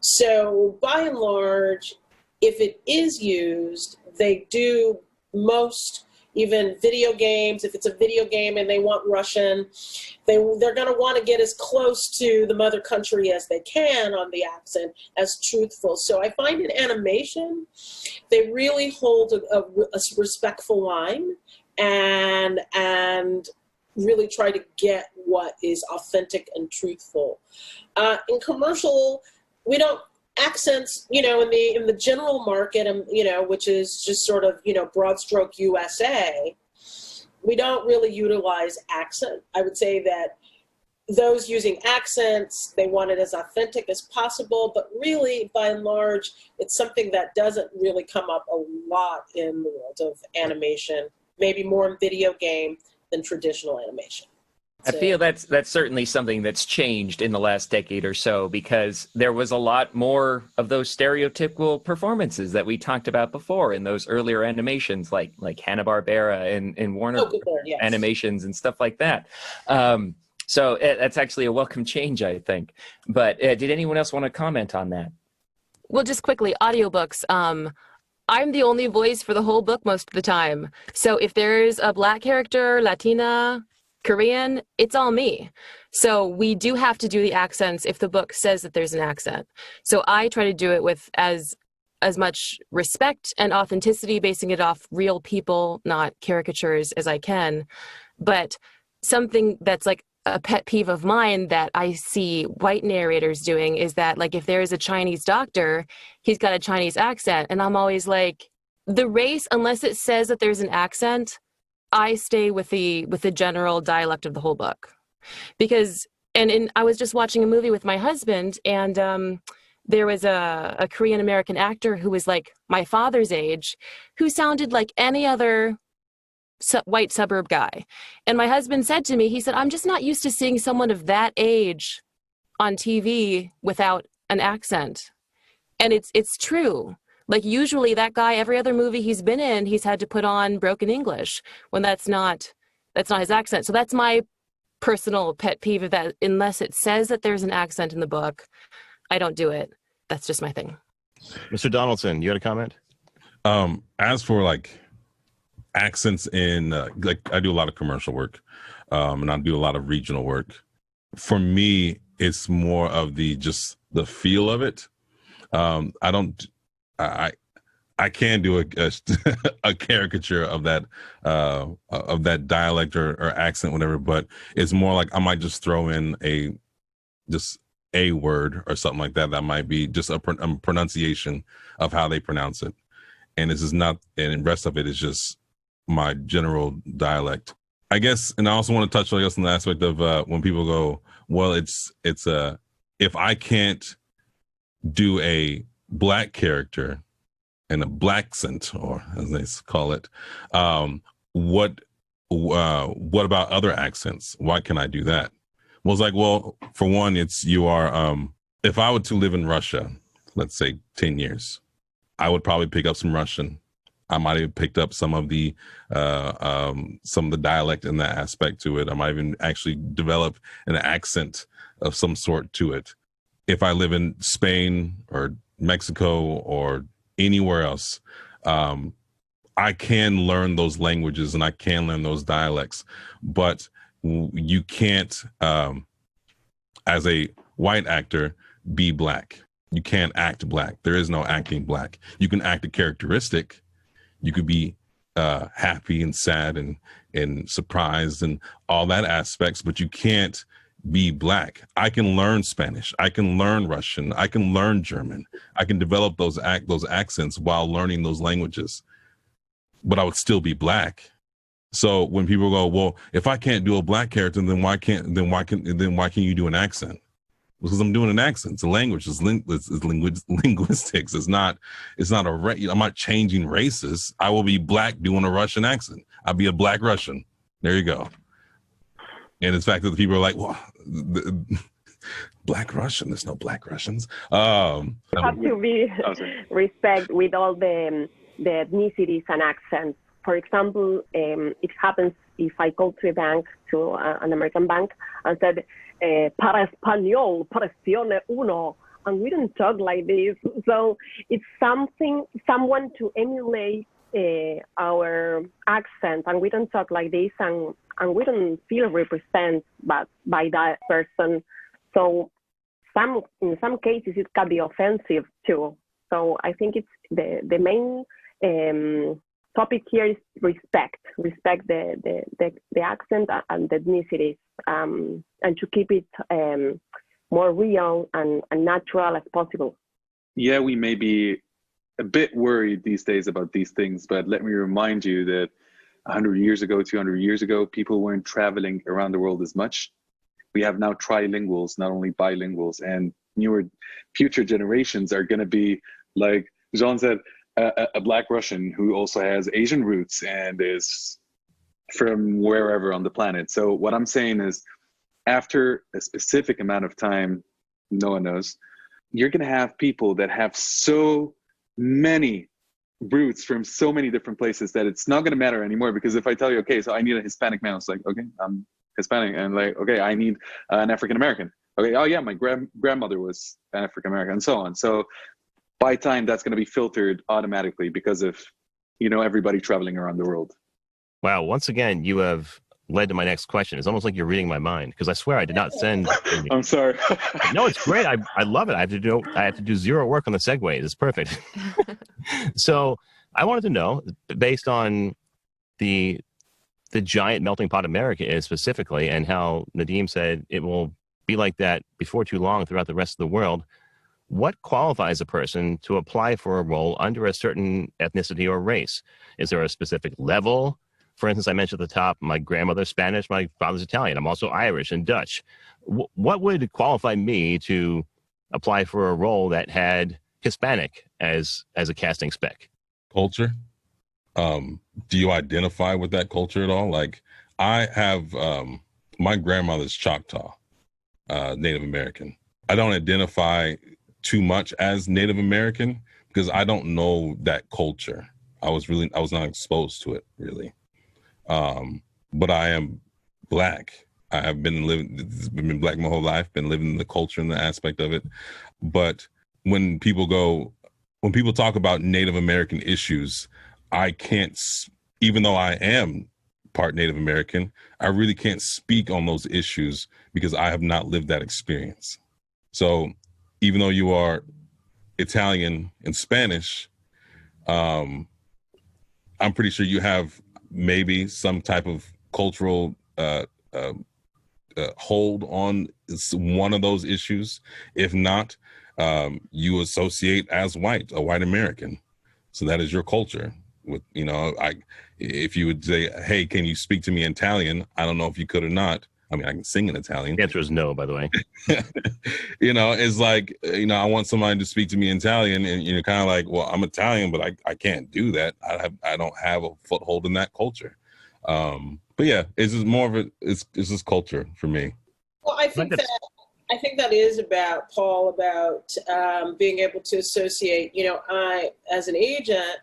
Speaker 16: So by and large, if it is used, they do most, even video games, if it's a video game and they want Russian, they're going to want to get as close to the mother country as they can on the accent, as truthful. So I find in animation, they really hold a respectful line and really try to get what is authentic and truthful. In commercial, we don't, accents, in the general market, which is just sort of, broad stroke USA, we don't really utilize accent. I would say that those using accents, they want it as authentic as possible, but really, by and large, it's something that doesn't really come up a lot in the world of animation, maybe more in video game than traditional animation.
Speaker 3: I feel that's certainly something that's changed in the last decade or so, because there was a lot more of those stereotypical performances that we talked about before in those earlier animations, like Hanna-Barbera and Warner
Speaker 16: yes.
Speaker 3: animations and stuff like that. So that's actually a welcome change, I think. But did anyone else want to comment on that?
Speaker 13: Well, just quickly, audiobooks. I'm the only voice for the whole book most of the time. So if there's a Black character, Latina, Korean, it's all me. So we do have to do the accents if the book says that there's an accent. So I try to do it with as much respect and authenticity, basing it off real people, not caricatures, as I can. But something that's like a pet peeve of mine that I see white narrators doing is that, like, if there is a Chinese doctor, he's got a Chinese accent. And I'm always like, the race, unless it says that there's an accent, I stay with the general dialect of the whole book. Because, I was just watching a movie with my husband, and there was a Korean American actor who was like my father's age, who sounded like any other white suburb guy. And my husband said to me, he said, I'm just not used to seeing someone of that age on TV without an accent. And it's true. Like, usually that guy, every other movie he's been in, he's had to put on broken English when that's not his accent. So that's my personal pet peeve that unless it says that there's an accent in the book, I don't do it. That's just my thing.
Speaker 2: Mr. Donaldson, you had a comment?
Speaker 19: As for like accents in, like I do a lot of commercial work, and I do a lot of regional work. For me, it's more of just the feel of it. I can do a caricature of that dialect or accent, whatever, but it's more like I might just throw in a word or something like that. That might be just a pronunciation of how they pronounce it. And this is not, and the rest of it is just my general dialect, I guess. And I also want to touch, I guess, on the aspect of when people go, well, it's if I can't do a Black character and a Blaccent, or as they call it, what about other accents? Why can I do that? Well, it's like, well, for one, if I were to live in Russia, let's say 10 years, I would probably pick up some Russian. I might have picked up some of the dialect in that aspect to it. I might even actually develop an accent of some sort to it. If I live in Spain or Mexico or anywhere else, I can learn those languages and I can learn those dialects, but you can't, as a white actor, be Black. You can't act Black. There is no acting Black. You can act a characteristic. You could be happy and sad and surprised and all that aspects, but you can't be Black. I can learn Spanish. I can learn Russian. I can learn German. I can develop those accents while learning those languages, but I would still be Black. So when people go, well, if I can't do a Black character, then why can you do an accent? Because I'm doing an accent. It's a language. It's linguistics. I'm not changing races. I will be Black doing a Russian accent. I'll be a Black Russian. There you go. And it's the fact that the people are like, well, Black Russian. There's no Black Russians.
Speaker 18: You have to be respect with all the ethnicities and accents. For example, it happens if I go to a bank, to an American bank, and said, para español, presione uno, and we don't talk like this. So it's someone to emulate our accent, and we don't talk like this, and we don't feel represented by that person. So in some cases it can be offensive too. So I think it's the main topic here is respect the accent and the ethnicities, and to keep it more real and natural as possible.
Speaker 17: Yeah, we may be a bit worried these days about these things, but let me remind you that 100 years ago, 200 years ago, people weren't traveling around the world as much. We have now trilinguals, not only bilinguals, and future generations are going to be, like Jean said, a Black Russian who also has Asian roots and is from wherever on the planet. So what I'm saying is, after a specific amount of time, no one knows, you're going to have people that have so many roots from so many different places that it's not going to matter anymore. Because if I tell you, okay, so I need a Hispanic man, it's like, okay, I'm Hispanic. And like, okay, I need an African-American. Okay, oh yeah, my grandmother was African-American, and so on. So by time, that's going to be filtered automatically because of, everybody traveling around the world.
Speaker 2: Wow. Once again, you have led to my next question. It's almost like you're reading my mind, because I swear I did not send.
Speaker 17: I'm sorry.
Speaker 2: No, it's great. I love it. I have to do zero work on the segues. It's perfect. So I wanted to know, based on the giant melting pot America is specifically, and how Nadeem said it will be like that before too long throughout the rest of the world, what qualifies a person to apply for a role under a certain ethnicity or race? Is there a specific level? For instance, I mentioned at the top, my grandmother's Spanish, my father's Italian. I'm also Irish and Dutch. What would qualify me to apply for a role that had Hispanic as a casting spec?
Speaker 19: Culture. Do you identify with that culture at all? Like, I have my grandmother's Choctaw, Native American. I don't identify too much as Native American because I don't know that culture. I was not exposed to it really. But I am Black. I have been Black my whole life, been living the culture and the aspect of it. But when people talk about Native American issues, I can't, even though I am part Native American, I really can't speak on those issues because I have not lived that experience. So even though you are Italian and Spanish, I'm pretty sure you have maybe some type of cultural hold on one of those issues. If not, you associate as a white American. So that is your culture. With, you know, if you would say, hey, can you speak to me in Italian? I don't know if you could or not. I mean, I can sing in Italian.
Speaker 2: The answer is no, by the way.
Speaker 19: You know, it's like, you know, I want somebody to speak to me in Italian, and you're kind of like, well, I'm Italian, but I can't do that. I don't have a foothold in that culture. But yeah, it's just more of it's just culture for me.
Speaker 16: Well, I think that is about, Paul, about being able to associate. You know, I, as an agent,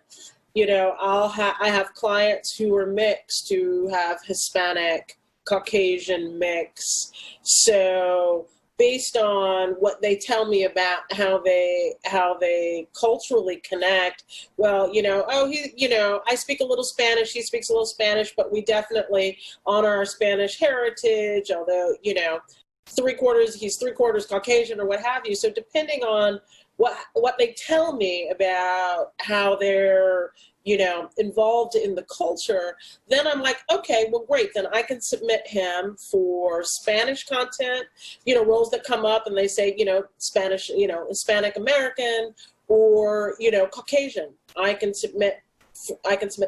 Speaker 16: you know, I have clients who are mixed, who have Hispanic, Caucasian mix. So based on what they tell me about how they culturally connect, well, you know, I speak a little Spanish, he speaks a little Spanish, but we definitely honor our Spanish heritage, although, you know, he's three-quarters Caucasian or what have you. So depending on what they tell me about how they're, you know, involved in the culture, then I'm like, okay, well, great. Then I can submit him for Spanish content, you know, roles that come up and they say, you know, Spanish, you know, Hispanic American or, you know, Caucasian. I can submit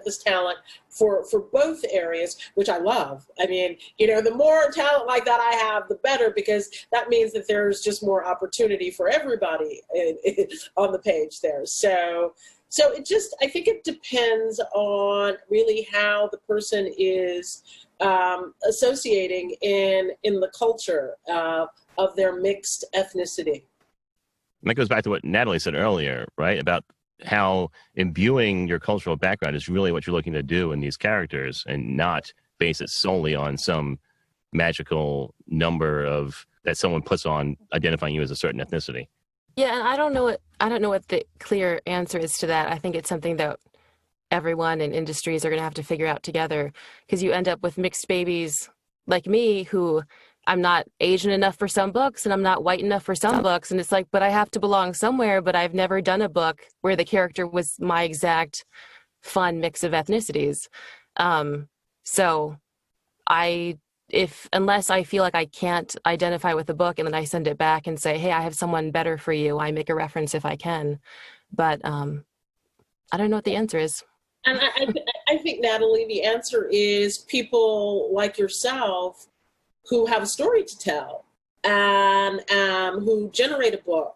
Speaker 16: this talent for both areas, which I love. I mean, you know, the more talent like that I have, the better, because that means that there's just more opportunity for everybody on the page there. So it just, I think it depends on really how the person is associating in the culture of their mixed ethnicity.
Speaker 2: And that goes back to what Natalie said earlier, right? About how imbuing your cultural background is really what you're looking to do in these characters, and not base it solely on some magical number that someone puts on identifying you as a certain ethnicity.
Speaker 13: Yeah, and I don't know what the clear answer is to that. I think it's something that everyone in industries are going to have to figure out together, because you end up with mixed babies like me, who I'm not Asian enough for some books and I'm not white enough for some books. And it's like, but I have to belong somewhere, but I've never done a book where the character was my exact fun mix of ethnicities. So unless I feel like I can't identify with the book and then I send it back and say, hey, I have someone better for you, I make a reference if I can. But I don't know what the answer is.
Speaker 16: And I think, Natalie, the answer is people like yourself who have a story to tell and who generate a book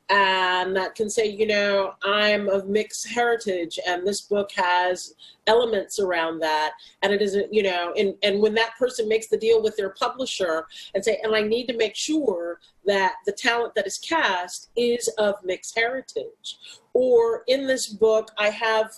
Speaker 16: and that can say, you know, I'm of mixed heritage and this book has elements around that. And it isn't, you know, and when that person makes the deal with their publisher and say, and I need to make sure that the talent that is cast is of mixed heritage. Or in this book, I have,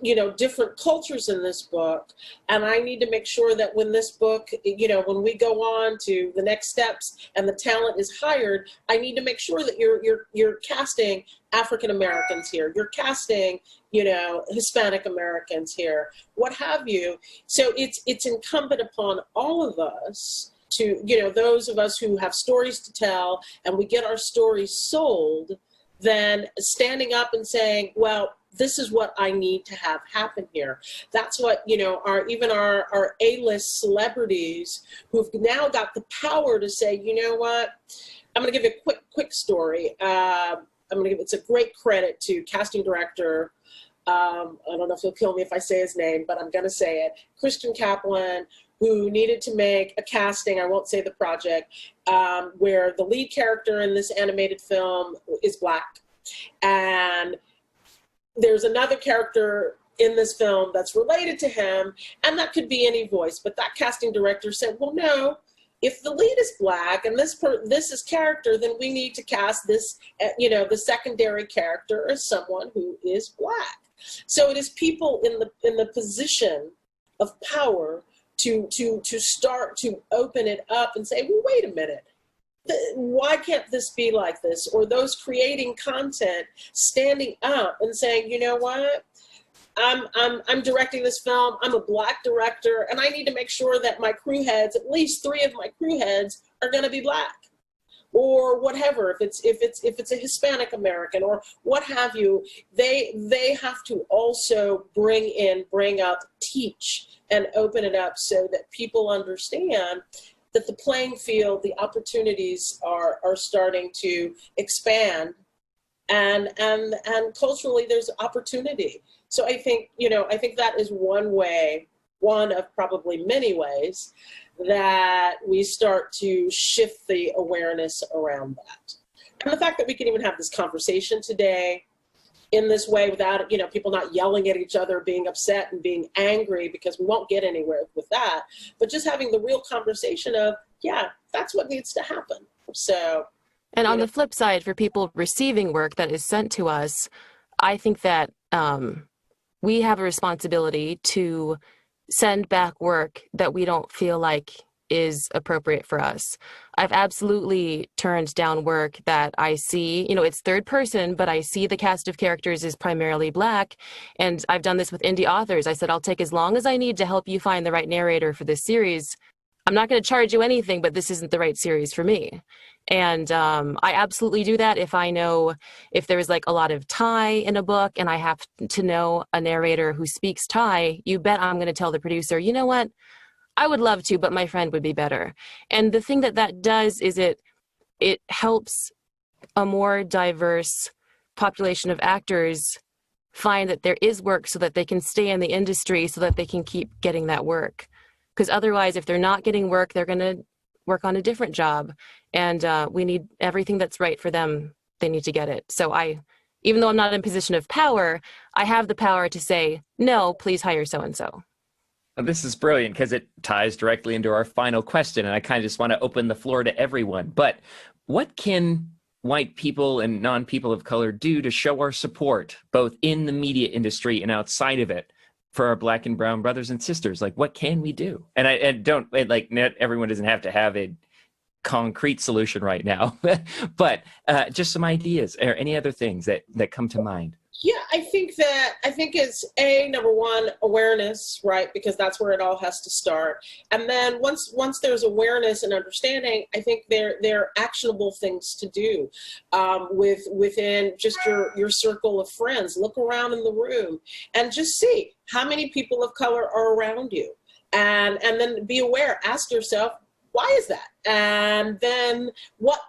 Speaker 16: you know, different cultures in this book, and I need to make sure that when this book, you know, when we go on to the next steps and the talent is hired, I need to make sure that you're casting African Americans here, you're casting, you know, Hispanic Americans here, what have you. So it's incumbent upon all of us to, you know, those of us who have stories to tell and we get our stories sold, then standing up and saying, well, this is what I need to have happen here. That's what, you know, our A-list celebrities who've now got the power to say, you know what, I'm going to give you a quick story. It's a great credit to casting director. I don't know if he'll kill me if I say his name, but I'm going to say it. Christian Kaplan, who needed to make a casting, I won't say the project, where the lead character in this animated film is Black. And there's another character in this film that's related to him, and that could be any voice. But that casting director said, well, no, if the lead is Black and this is character, then we need to cast this, you know, the secondary character as someone who is Black. So it is people in the position of power start to open it up and say, well, wait a minute. Why can't this be like this? Or those creating content standing up and saying, you know what? I'm directing this film. I'm a Black director, and I need to make sure that my crew heads, at least 3 of my crew heads, are going to be Black, or whatever. If it's a Hispanic American or what have you, they have to also bring up, teach, and open it up so that people understand that the playing field, the opportunities are starting to expand, and culturally there's opportunity. So I think that is one of probably many ways that we start to shift the awareness around that. And the fact that we can even have this conversation today in this way without, people not yelling at each other, being upset and being angry, because we won't get anywhere with that, but just having the real conversation of, yeah, that's what needs to happen. So.
Speaker 13: And on the flip side, for people receiving work that is sent to us, I think that we have a responsibility to send back work that we don't feel like is appropriate for us. I've absolutely turned down work that I see, it's third person, but I see the cast of characters is primarily Black. And I've done this with indie authors. I said, I'll take as long as I need to help you find the right narrator for this series. I'm not going to charge you anything, but this isn't the right series for me. And I absolutely do that if I know if there's like a lot of Thai in a book and I have to know a narrator who speaks Thai, you bet I'm going to tell the producer, you know what? I would love to, but my friend would be better. And the thing that does is it helps a more diverse population of actors find that there is work so that they can stay in the industry, so that they can keep getting that work. Because otherwise, if they're not getting work, they're going to work on a different job. And we need everything that's right for them. They need to get it. So even though I'm not in a position of power, I have the power to say, no, please hire so-and-so.
Speaker 3: This is brilliant because it ties directly into our final question. And I kind of just want to open the floor to everyone. But what can white people and non-people of color do to show our support, both in the media industry and outside of it, for our Black and brown brothers and sisters? Like, what can we do? And not everyone doesn't have to have a concrete solution right now, but just some ideas or any other things that come to mind.
Speaker 16: Yeah, I think it's number one, awareness, right? Because that's where it all has to start. And then once there's awareness and understanding, I think there are actionable things to do within just your circle of friends. Look around in the room and just see how many people of color are around you, and then be aware. Ask yourself, why is that? And then what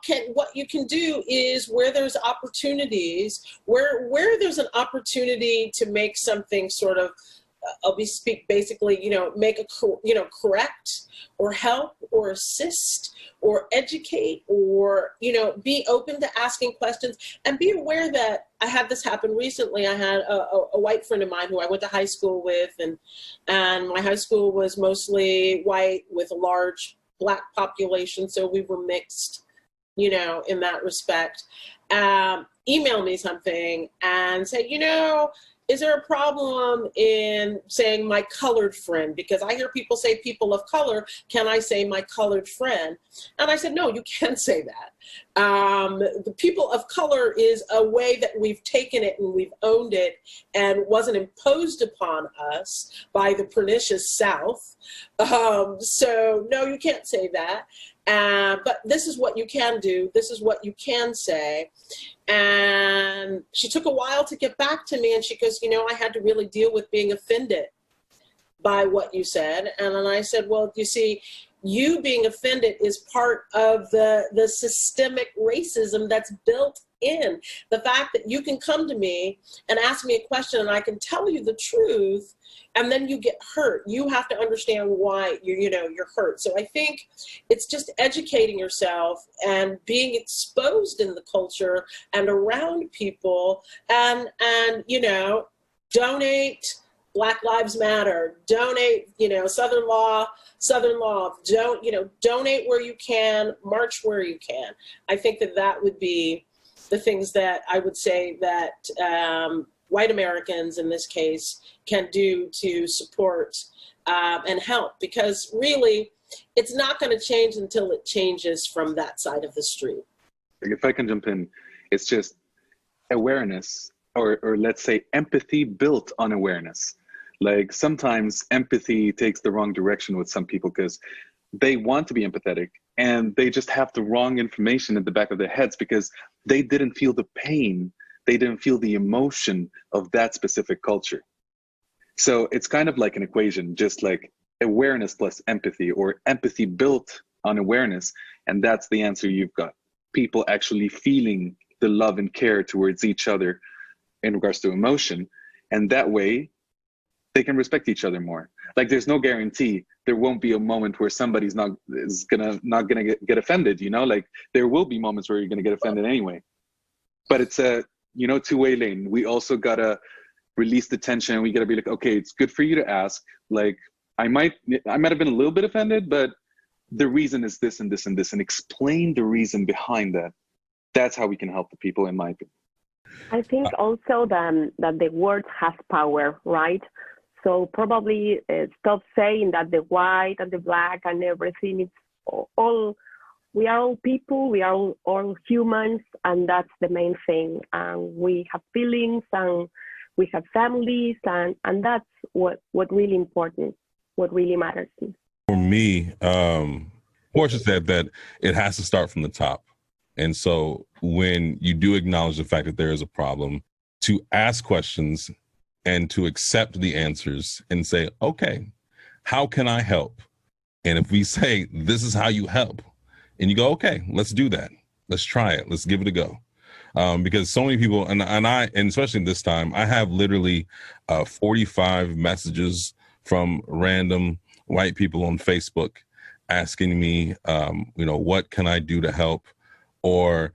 Speaker 16: you can do is where there's opportunities, where there's an opportunity to make something sort of, basically, make correct or help or assist or educate or, be open to asking questions, and be aware that I had this happen recently. I had a white friend of mine who I went to high school with, and my high school was mostly white with a large Black population, so we were mixed, in that respect. Email me something and say, is there a problem in saying my colored friend? Because I hear people say people of color. Can I say my colored friend? And I said, no, you can't say that. The people of color is a way that we've taken it and we've owned it, and wasn't imposed upon us by the pernicious South. So no, you can't say that. But this is what you can do. This is what you can say. And she took a while to get back to me, and she goes, I had to really deal with being offended by what you said. And then I said, well, you see, you being offended is part of the systemic racism that's built in. The fact that you can come to me and ask me a question and I can tell you the truth, and then you get hurt. You have to understand why you're hurt. So I think it's just educating yourself and being exposed in the culture and around people, and donate. Black Lives Matter, donate, Southern Law, donate where you can, march where you can. I think that would be the things that I would say that white Americans in this case can do to support and help, because really it's not going to change until it changes from that side of the street.
Speaker 17: If I can jump in, it's just awareness, or let's say empathy built on awareness. Like sometimes empathy takes the wrong direction with some people because they want to be empathetic and they just have the wrong information in the back of their heads because they didn't feel the pain, they didn't feel the emotion of that specific culture. So it's kind of like an equation, just like awareness plus empathy, or empathy built on awareness. And that's the answer you've got. People actually feeling the love and care towards each other in regards to emotion. And that way they can respect each other more. Like there's no guarantee there won't be a moment where somebody's not gonna get offended, you know, like there will be moments where you're gonna get offended anyway. But it's a, you know, two-way lane. We also gotta release the tension. We gotta be like, okay, it's good for you to ask. Like I might have been a little bit offended, but the reason is this and this and this, and explain the reason behind that. That's how we can help the people, in my opinion.
Speaker 18: I think also that the word has power, right? So probably stop saying that the white and the black and everything, it's all, we are all people, we are all humans, and that's the main thing. And we have feelings and we have families, and that's what really important, what really matters.
Speaker 19: For me, Portia said that it has to start from the top. And so when you do acknowledge the fact that there is a problem, to ask questions and to accept the answers and say, okay, how can I help? And if we say, this is how you help, and you go, okay, let's do that. Let's try it. Let's give it a go. Because so many people, and especially this time, I have literally 45 messages from random white people on Facebook asking me, you know, what can I do to help? Or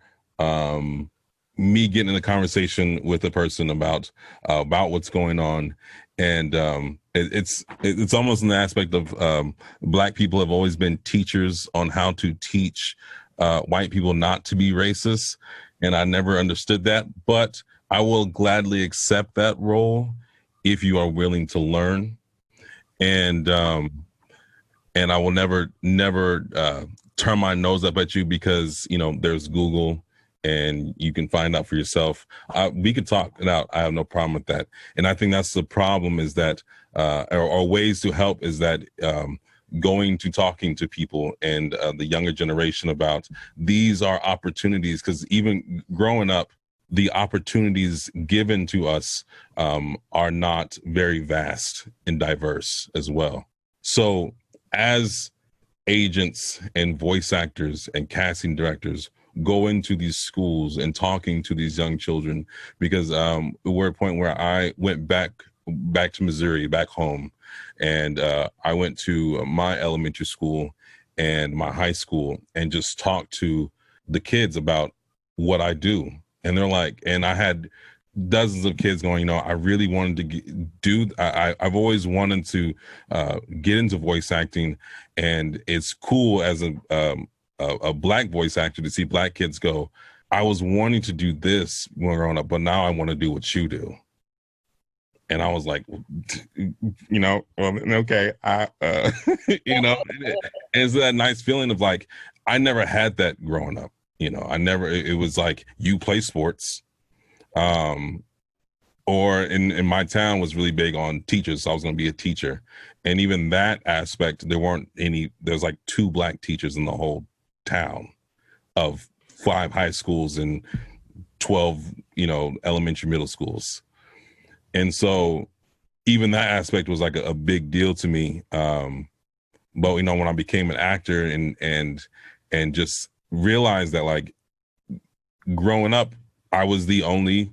Speaker 19: me getting in a conversation with a person about what's going on. And it's almost in the aspect of Black people have always been teachers on how to teach white people not to be racist. And I never understood that, but I will gladly accept that role if you are willing to learn. And I will never turn my nose up at you because, you know, there's Google and you can find out for yourself. We could talk it out. I have no problem with that. And I think that's the problem, is that, or ways to help, is that talking to people and the younger generation about these are opportunities, because even growing up, the opportunities given to us are not very vast and diverse as well. So as agents and voice actors and casting directors go into these schools and talking to these young children, because we're at a point where I went back to Missouri, back home, and I went to my elementary school and my high school and just talked to the kids about what I do. And they're like, and I had dozens of kids going, you know, I really wanted to I've always wanted to get into voice acting, and it's cool as a Black voice actor to see Black kids go, I was wanting to do this when growing up, but now I want to do what you do. And I was like, you know, okay, you know, it's that nice feeling of like, I never had that growing up. You know, it was like, you play sports. Or in my town was really big on teachers. So I was going to be a teacher. And even that aspect, there's like 2 Black teachers in the whole town of 5 high schools and 12, you know, elementary, middle schools. And so even that aspect was like a big deal to me. But, you know, when I became an actor and just realized that, like, growing up, I was the only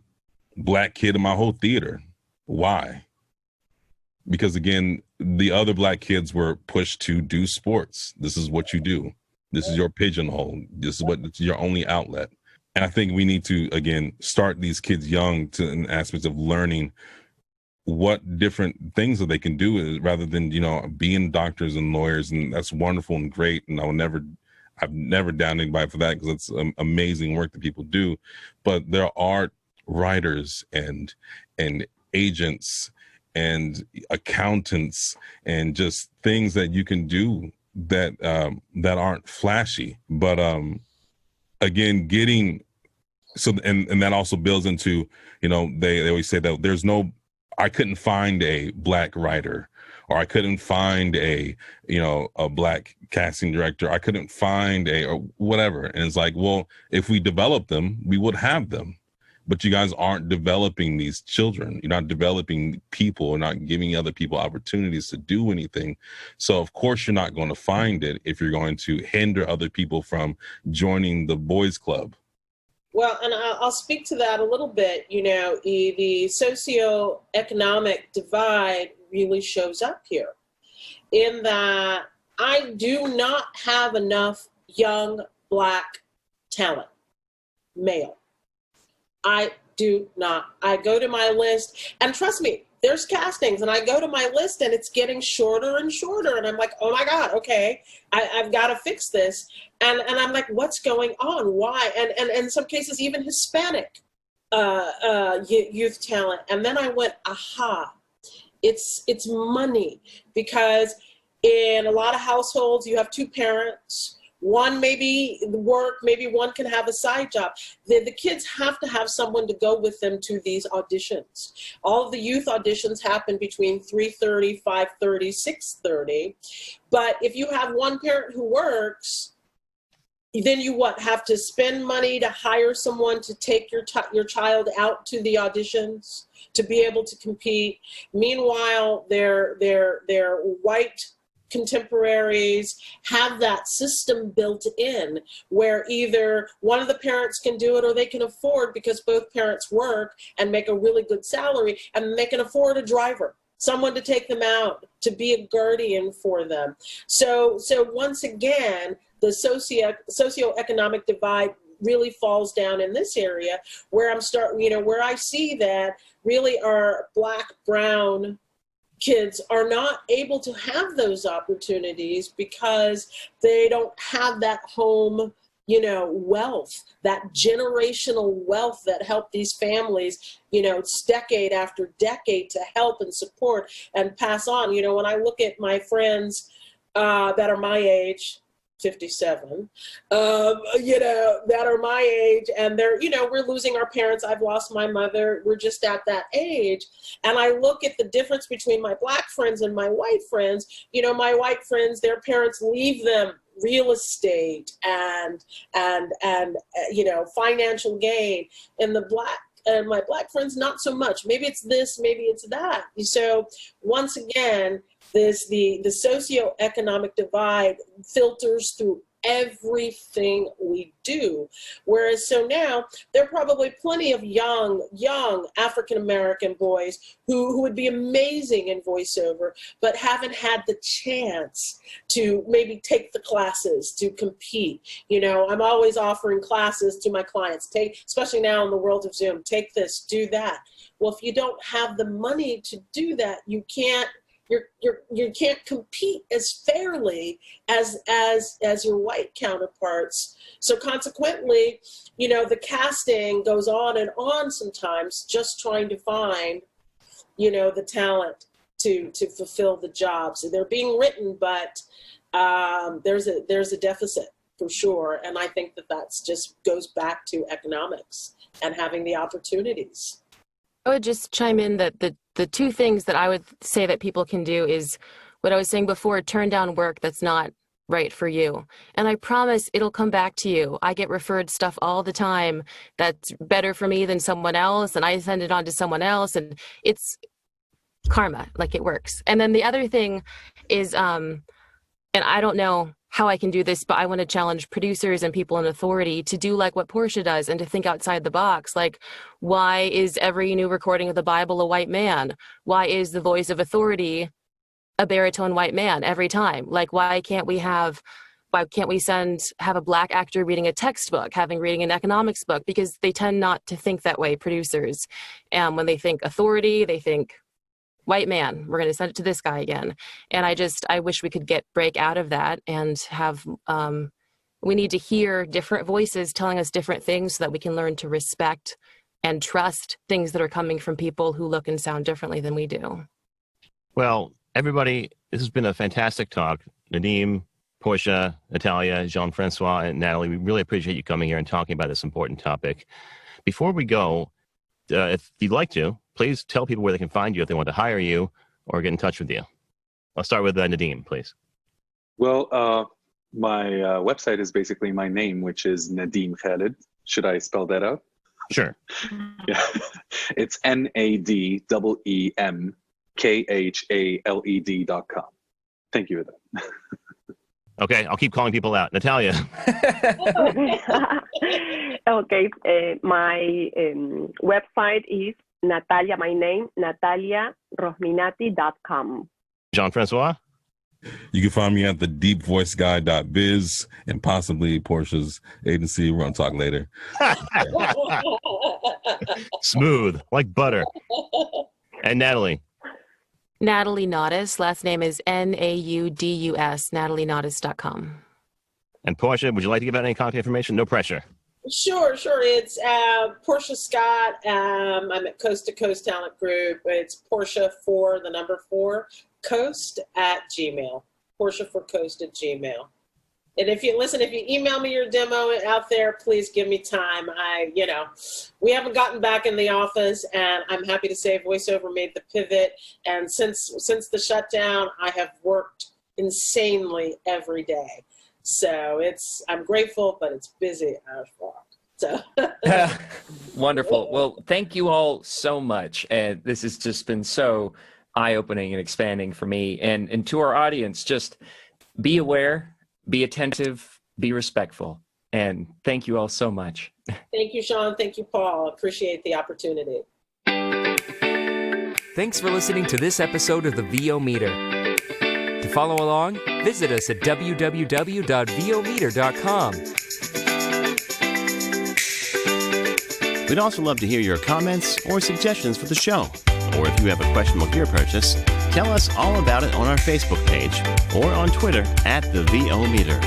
Speaker 19: Black kid in my whole theater. Why? Because again, the other Black kids were pushed to do sports. This is what you do. This is your pigeonhole. This is your only outlet. And I think we need to, again, start these kids young in aspects of learning what different things that they can do, rather than, you know, being doctors and lawyers. And that's wonderful and great. And I've never downed anybody for that, because it's amazing work that people do. But there are writers and agents and accountants and just things that you can do that that aren't flashy. But again, getting so and that also builds into, you know, they always say that I couldn't find a Black writer, or I couldn't find a Black casting director. I couldn't find or whatever. And it's like, well, if we develop them, we would have them. But you guys aren't developing these children. You're not developing people, or not giving other people opportunities to do anything. So of course you're not going to find it if you're going to hinder other people from joining the boys club.
Speaker 16: Well, and I'll speak to that a little bit. You know, the socioeconomic divide really shows up here in that I do not have enough young Black talent, male. I do not. I go to my list, and trust me, there's castings, and I go to my list, and it's getting shorter and shorter, and I'm like, oh my God, okay, I've got to fix this, and I'm like, what's going on? Why? And in some cases, even Hispanic youth talent. And then I went, aha, it's money, because in a lot of households, you have two parents. One maybe work, maybe one can have a side job. The kids have to have someone to go with them to these auditions. All of the youth auditions happen between 3:30, 5:30, 6:30. But if you have one parent who works, then you have to spend money to hire someone to take your child out to the auditions to be able to compete. Meanwhile, their white contemporaries have that system built in where either one of the parents can do it, or they can afford, because both parents work and make a really good salary, and they can afford a driver, someone to take them out, to be a guardian for them. So once again, the socioeconomic divide really falls down in this area, where where I see that really our Black, brown kids are not able to have those opportunities because they don't have that home, wealth, that generational wealth that helped these families, decade after decade to help and support and pass on. When I look at my friends that are my age, 57, that are my age, and they're, we're losing our parents. I've lost my mother. We're just at that age. And I look at the difference between my Black friends and my white friends. My white friends, their parents leave them real estate and financial gain. And my Black friends, not so much. Maybe it's this, maybe it's that. So once again, the socioeconomic divide filters through everything we do. Whereas so now there are probably plenty of young African-American boys who would be amazing in voiceover, but haven't had the chance to maybe take the classes to compete. I'm always offering classes to my clients, especially now in the world of Zoom, take this, do that. Well, if you don't have the money to do that, you can't compete as fairly as your white counterparts. So consequently, the casting goes on and on sometimes, just trying to find, the talent to fulfill the jobs. So they're being written, but there's a deficit for sure. And I think that's just goes back to economics and having the opportunities.
Speaker 13: I would just chime in that the two things that I would say that people can do is what I was saying before: turn down work that's not right for you. And I promise it'll come back to you. I get referred stuff all the time that's better for me than someone else, and I send it on to someone else, and it's karma, like it works. And then the other thing is, and I don't know how I can do this, but I want to challenge producers and people in authority to do like what Portia does and to think outside the box. Like, why is every new recording of the Bible a white man? Why is the voice of authority a baritone white man every time? Like, why can't we have a Black actor reading a textbook, reading an economics book? Because they tend not to think that way, producers. When they think authority, they think white man, we're going to send it to this guy again. And I wish we could break out of that and have, we need to hear different voices telling us different things so that we can learn to respect and trust things that are coming from people who look and sound differently than we do.
Speaker 2: Well, everybody, this has been a fantastic talk. Nadeem, Portia, Natalia, Jean-Francois, and Natalie, we really appreciate you coming here and talking about this important topic. Before we go, if you'd like to, please tell people where they can find you if they want to hire you or get in touch with you. I'll start with Nadeem, please.
Speaker 17: Well, my website is basically my name, which is Nadeem Khaled. Should I spell that out?
Speaker 2: Sure.
Speaker 17: Yeah. It's NADEEMKHALED.com. Thank you for that.
Speaker 2: Okay, I'll keep calling people out. Natalia.
Speaker 18: Okay, my website is Natalia, my name, NataliaRosminati.com.
Speaker 2: Jean-Francois?
Speaker 19: You can find me at thedeepvoiceguy.biz and possibly Portia's agency. We're going to talk later.
Speaker 2: Smooth, like butter. And Natalie?
Speaker 13: Natalie Naudus. Last name is Naudus, NatalieNaudus.com.
Speaker 2: And Portia, would you like to give out any contact information? No pressure.
Speaker 16: Sure. It's Portia Scott. I'm at Coast to Coast Talent Group. It's Portia 4, the number 4, Coast at Gmail. Portia for Coast at Gmail. And if you email me your demo out there, please give me time. We haven't gotten back in the office, and I'm happy to say VoiceOver made the pivot. And since the shutdown, I have worked insanely every day. So I'm grateful, but it's busy as fuck. So.
Speaker 3: Wonderful. Well, thank you all so much. And this has just been so eye-opening and expanding for me. And to our audience, just be aware, be attentive, be respectful. And thank you all so much.
Speaker 16: Thank you, Sean. Thank you, Paul. Appreciate the opportunity.
Speaker 3: Thanks for listening to this episode of the VO Meter. To follow along, visit us at www.vometer.com.
Speaker 2: We'd also love to hear your comments or suggestions for the show. Or if you have a questionable gear purchase, tell us all about it on our Facebook page or on Twitter at the VO Meter.